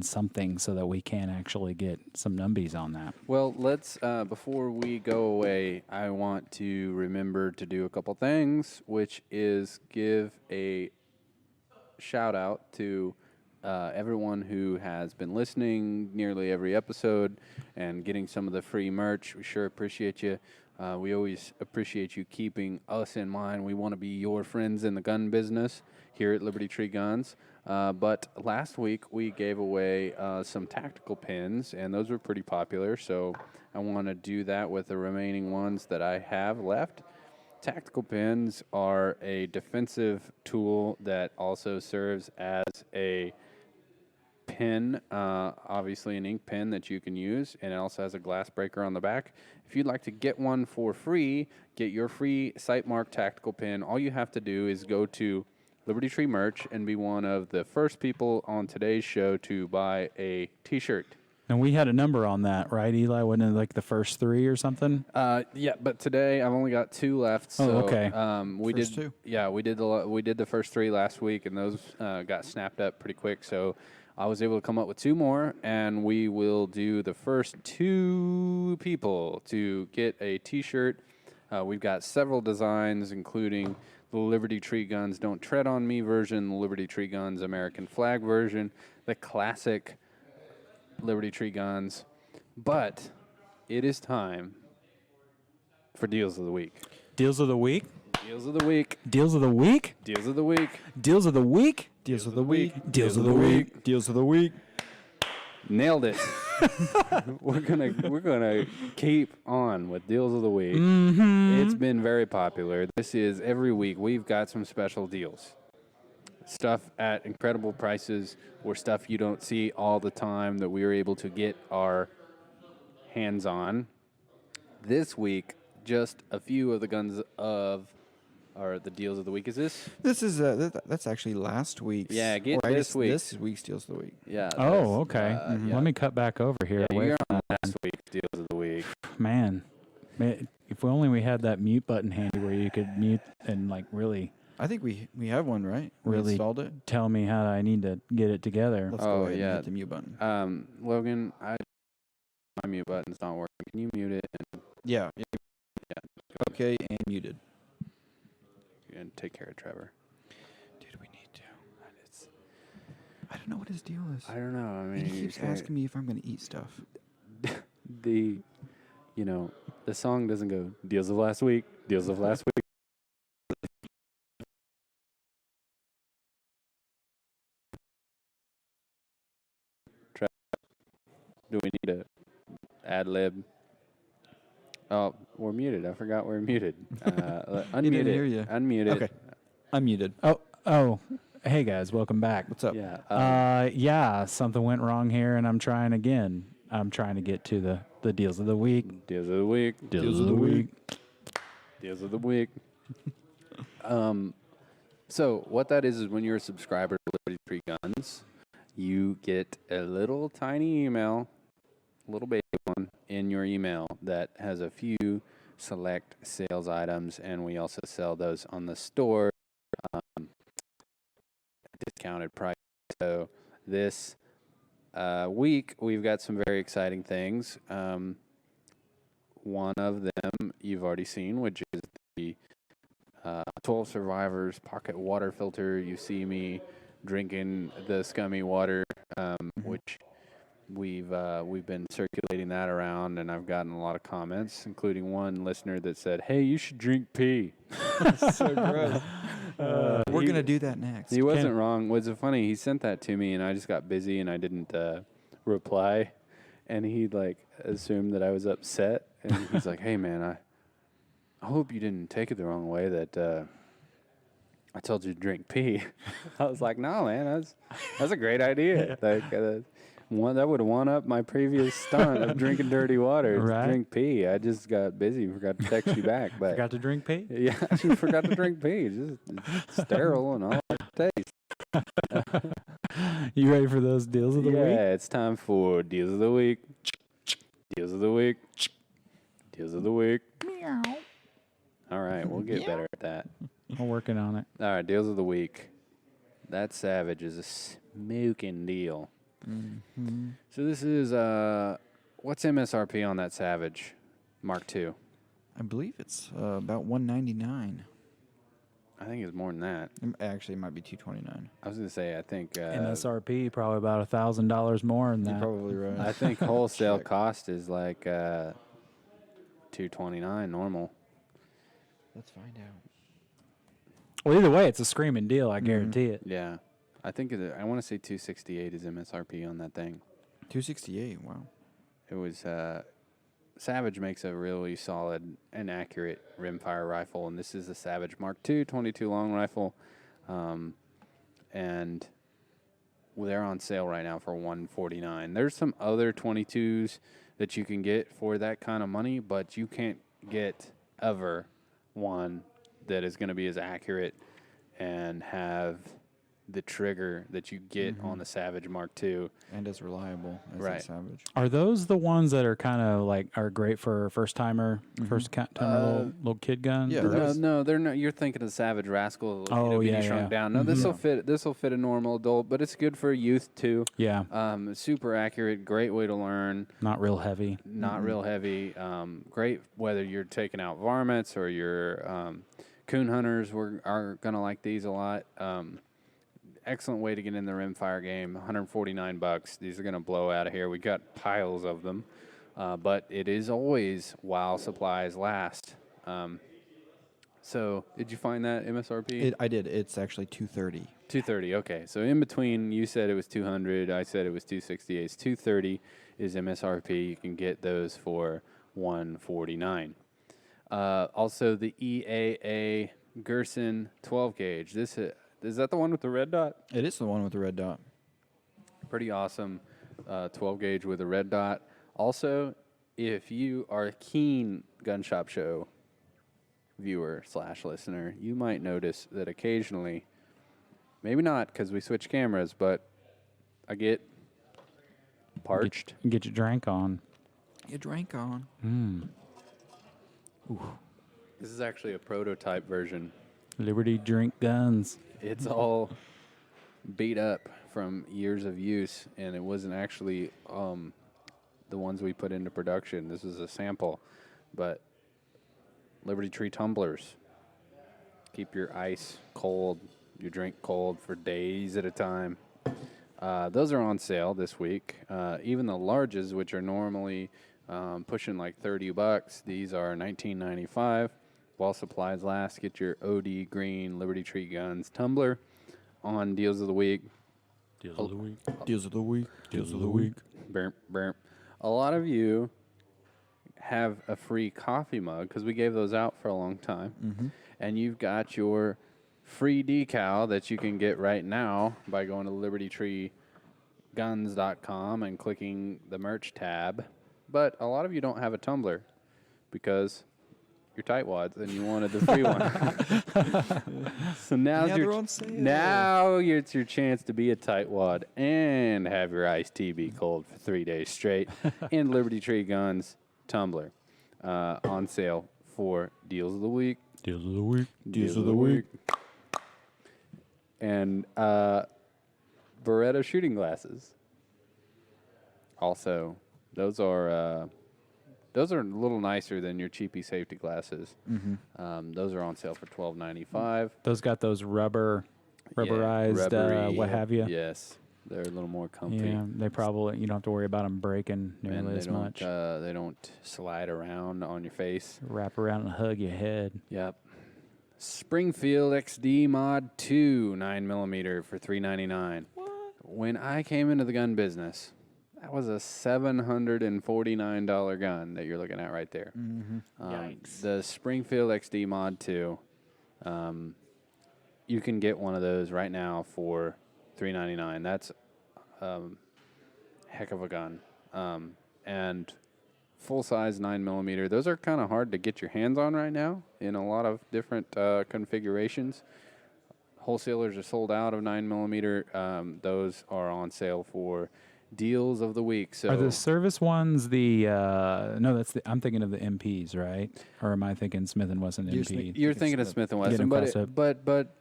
something so that we can actually get some numbies on that. Well, let's before we go away, I want to remember to do a couple things, which is give a shout out to everyone who has been listening nearly every episode and getting some of the free merch. We sure appreciate you. We always appreciate you keeping us in mind. We want to be your friends in the gun business here at Liberty Tree Guns. But last week we gave away some tactical pins, and those were pretty popular. So I want to do that with the remaining ones that I have left. Tactical pins are a defensive tool that also serves as a pen, obviously an ink pen that you can use, and it also has a glass breaker on the back. If you'd like to get one for free, get your free Sight Mark tactical pin, all you have to do is go to Liberty Tree Merch and be one of the first people on today's show to buy a t-shirt. And we had a number on that, right, Eli? Wasn't it like the first 3 or something? Yeah, but today I've only got 2 left. So, okay. We First did 2. Yeah, we did the first 3 last week, and those got snapped up pretty quick. So I was able to come up with 2 more, and we will do the first 2 people to get a T-shirt. We've got several designs, including the Liberty Tree Guns Don't Tread on Me version, the Liberty Tree Guns American Flag version, the classic Liberty Tree Guns. But it is time for Deals of the Week. Deals of the week? Deals of the Week. Deals of the week? Deals of the Week. Deals of the week? Deals of the week. Deals of the week. Deals of the week. Nailed it. We're gonna keep on with Deals of the Week. It's been very popular. This is every week we've got some special deals. Stuff at incredible prices or stuff you don't see all the time that we were able to get our hands on. This week, just a few of the guns or the deals of the week. Is this? This is that's actually last week's. Yeah, get or I this guess week. This week's deals of the week. Yeah. Oh, okay. Yeah. Let me cut back over here. Yeah, away you're from on last week's deals of the week. Man, if only we had that mute button handy where you could mute and like really. I think we have one, right? We Really installed it. Tell me how I need to get it together. Let's go ahead and hit the mute button. Logan, my mute button's not working. Can you mute it? Yeah. Okay, and muted. And take care of Trevor. Dude, we need to. I don't know what his deal is. I don't know. I mean, And he keeps asking me if I'm going to eat stuff. The song doesn't go deals of last week, deals of last week. Do we need a ad lib? Oh, we're muted. I forgot we're muted. Unmute didn't it. hear you. Unmute Okay. it. Unmuted. Oh. Hey guys, welcome back. What's up? Yeah. Yeah, something went wrong here, and I'm trying again. I'm trying to get to the deals of the week. Deals of the week. Deals of the week. Deals of the week. So what that is when you're a subscriber to Liberty Tree Guns, you get a little tiny email, a little baby one, in your email that has a few select sales items, and we also sell those on the store, discounted price. So this week we've got some very exciting things. One of them you've already seen, which is the 12 Survivors pocket water filter. You see me drinking the scummy water, which we've been circulating that around, and I've gotten a lot of comments, including one listener that said, "Hey, you should drink pee." So gross. We're going to do that next. He wasn't wrong. Was it funny? He sent that to me, and I just got busy, and I didn't reply. And he assumed that I was upset, and he's like, "Hey, man, I hope you didn't take it the wrong way that I told you to drink pee." I was like, "No, man, that's a great idea. That would have won up my previous stunt of drinking dirty water. Right. Drink pee. I just got busy, forgot to text you back, but Forgot to drink pee? yeah, I just forgot to drink pee. It's sterile and all it tastes." You ready for those deals of the week? Yeah, it's time for deals of the week. Deals of the week. Deals of the week. Meow. All right, we'll get better at that. I'm working on it. All right, deals of the week. That Savage is a smoking deal. Mm-hmm. So this is what's MSRP on that Savage Mark II? I believe it's about $199. I think it's more than that. Actually, it might be $229. I was gonna say I think MSRP probably about $1,000 more than You're that. probably right. I think wholesale Check. cost is like $229 normal. Let's find out. Well, either way, it's a screaming deal. I guarantee it. Yeah, I think I want to say 268 is MSRP on that thing. $268. Wow. It was Savage makes a really solid and accurate rimfire rifle, and this is the Savage Mark II 22 long rifle, and they're on sale right now for $149. There's some other 22s that you can get for that kind of money, but you can't get ever one that is going to be as accurate and have the trigger that you get on the Savage Mark II. And as reliable as Right. the Savage. Are those the ones that are kind of are great for first timer little kid guns? yeah, Or- that No, they're not. You're thinking of the Savage Rascal. Oh, yeah, shrunk yeah. down. No, this will fit. This will fit a normal adult, but it's good for youth too. yeah, Super accurate. Great way to learn. not real heavy. Not real heavy. Great whether you're taking out varmints or your coon hunters are gonna like these a lot. Excellent way to get in the rimfire game. $149. These are gonna blow out of here. We got piles of them, but it is always while supplies last. So did you find that MSRP? I did. It's actually $230. $230. Okay, so in between, you said it was $200. I said it was $268. It's $230 is MSRP. You can get those for $149. Also, the EAA Gerson 12 gauge. This is that the one with the red dot? It is the one with the red dot. Pretty awesome 12 gauge with a red dot. Also, if you are a keen Gun Shop Show viewer / listener, you might notice that occasionally, maybe not because we switch cameras, but I get parched. Get your drink on. You drank on. This is actually a prototype version. Liberty drink guns. It's all beat up from years of use, and it wasn't actually the ones we put into production. This is a sample, but Liberty Tree tumblers. Keep your ice cold, your drink cold for days at a time. Those are on sale this week. Even the larges, which are normally pushing like $30, these are $19.95. While supplies last, get your OD Green Liberty Tree Guns tumbler on Deals of the Week. Deals of the week. Deals of the week. Deals of the week. Burp, burp. a lot of you have a free coffee mug because we gave those out for a long time. And you've got your free decal that you can get right now by going to libertytreeguns.com and clicking the merch tab. But a lot of you don't have a tumbler because you're tightwads and you wanted the free one. So now it's your chance to be a tightwad and have your iced tea be cold for 3 days straight in Liberty Tree Guns tumbler on sale for Deals of the Week. Deals of the week. Deals of the week. And Beretta shooting glasses. Also, those are a little nicer than your cheapy safety glasses. Those are on sale for $12.95. Those got those rubberized, rubbery, what have you. Yes, they're a little more comfy. Yeah, they probably, you don't have to worry about them breaking nearly as much. They don't slide around on your face. Wrap around and hug your head. Yep. Springfield XD Mod 2 9mm for $3.99. What? When I came into the gun business, that was a $749 gun that you're looking at right there. Yikes. The Springfield XD Mod 2, you can get one of those right now for $3.99. That's heck of a gun. And full-size 9mm, those are kind of hard to get your hands on right now in a lot of different configurations. Wholesalers are sold out of 9mm. Those are on sale for Deals of the Week. So are the service ones no, I'm thinking of the MPs, right? Or am I thinking Smith & Wesson MP? You're thinking of Smith & Wesson, but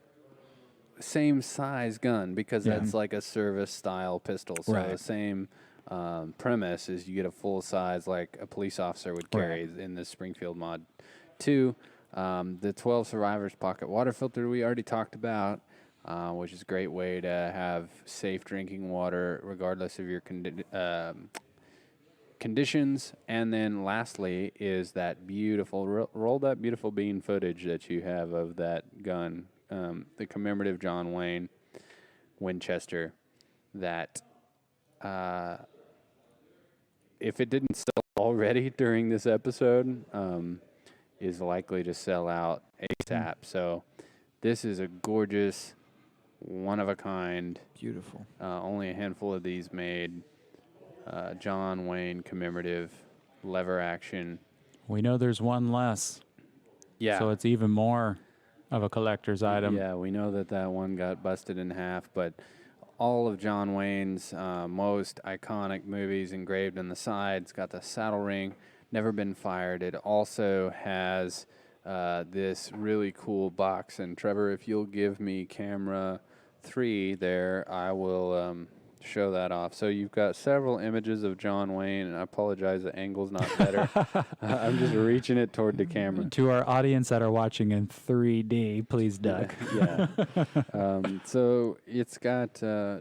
same size gun because that's like a service style pistol. So the same premise is you get a full size like a police officer would carry in the Springfield Mod 2. The 12 Survivors pocket water filter we already talked about, which is a great way to have safe drinking water regardless of your conditions. And then lastly is that beautiful, roll that beautiful bean footage that you have of that gun, the commemorative John Wayne Winchester that if it didn't sell already during this episode, is likely to sell out ASAP. So this is a gorgeous, one-of-a-kind. Beautiful. Only a handful of these made. John Wayne commemorative lever action. We know there's one less. Yeah. So it's even more of a collector's item. Yeah, we know that one got busted in half, but all of John Wayne's most iconic movies engraved on the sides. Got the saddle ring, never been fired. It also has this really cool box. And Trevor, if you'll give me camera 3 there, I will show that off. So you've got several images of John Wayne, and I apologize, the angle's not better. I'm just reaching it toward the camera. To our audience that are watching in 3D, please duck. Yeah. So it's got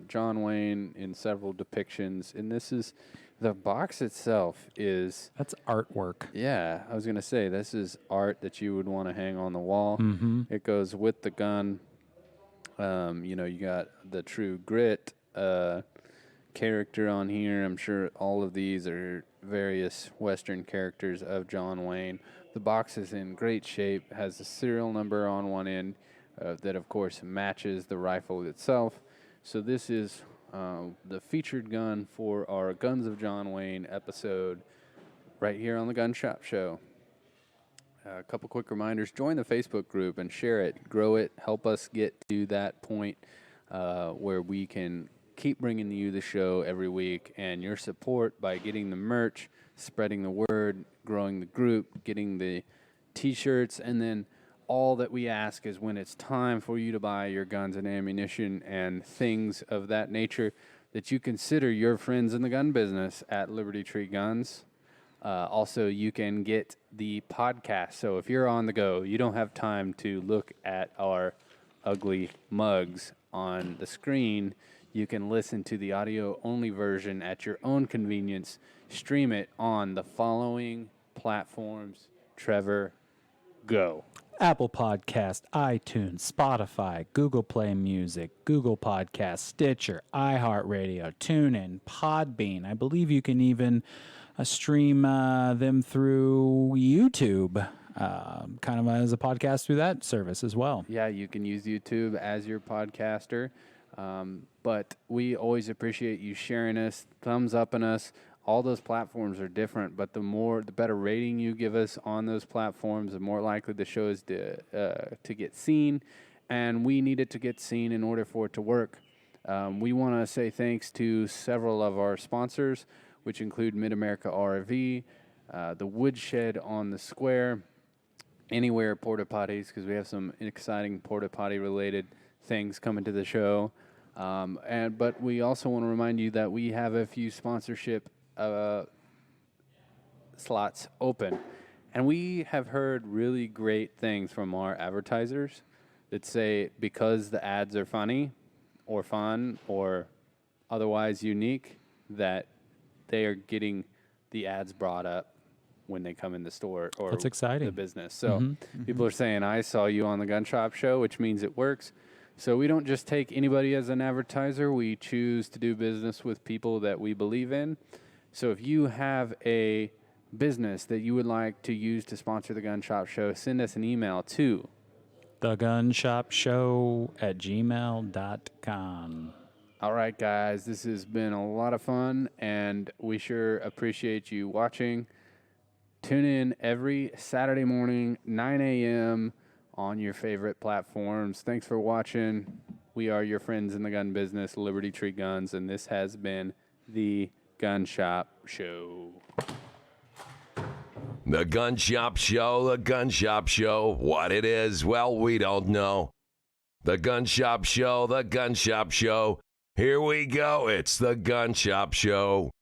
John Wayne in several depictions, and this is the box itself is... That's artwork. Yeah, I was going to say, this is art that you would want to hang on the wall. It goes with the gun. You got the True Grit character on here. I'm sure all of these are various Western characters of John Wayne. The box is in great shape, has a serial number on one end that, of course, matches the rifle itself. So this is the featured gun for our Guns of John Wayne episode right here on the Gun Shop Show. A couple quick reminders. Join the Facebook group and share it, grow it, help us get to that point where we can keep bringing you the show every week, and your support by getting the merch, spreading the word, growing the group, getting the t-shirts, and then all that we ask is when it's time for you to buy your guns and ammunition and things of that nature, that you consider your friends in the gun business at Liberty Tree Guns. Also, you can get the podcast. So if you're on the go, you don't have time to look at our ugly mugs on the screen, you can listen to the audio-only version at your own convenience. Stream it on the following platforms. Trevor, go. Apple Podcast, iTunes, Spotify, Google Play Music, Google Podcast, Stitcher, iHeartRadio, TuneIn, Podbean. I believe you can even stream them through YouTube, kind of as a podcast through that service as well. Yeah, you can use YouTube as your podcaster. But we always appreciate you sharing us, thumbs upping us. All those platforms are different, but the better rating you give us on those platforms, the more likely the show is to get seen. And we need it to get seen in order for it to work. We want to say thanks to several of our sponsors, which include Mid-America RV, the Woodshed on the Square, Anywhere Porta Potties, because we have some exciting porta potty related things coming to the show. But we also want to remind you that we have a few sponsorship slots open. And we have heard really great things from our advertisers that say because the ads are funny or fun or otherwise unique, that they are getting the ads brought up when they come in the store or That's exciting. the business. So people are saying, I saw you on the Gun Shop Show, which means it works. So we don't just take anybody as an advertiser. We choose to do business with people that we believe in. So if you have a business that you would like to use to sponsor the Gun Shop Show, send us an email to thegunshopshow@gmail.com. All right, guys, this has been a lot of fun, and we sure appreciate you watching. Tune in every Saturday morning, 9 a.m. on your favorite platforms. Thanks for watching. We are your friends in the gun business, Liberty Tree Guns, and this has been the Gun Shop Show. The Gun Shop Show, the Gun Shop Show. What it is, well, we don't know. The Gun Shop Show, the Gun Shop Show. Here we go. It's the Gun Shop Show.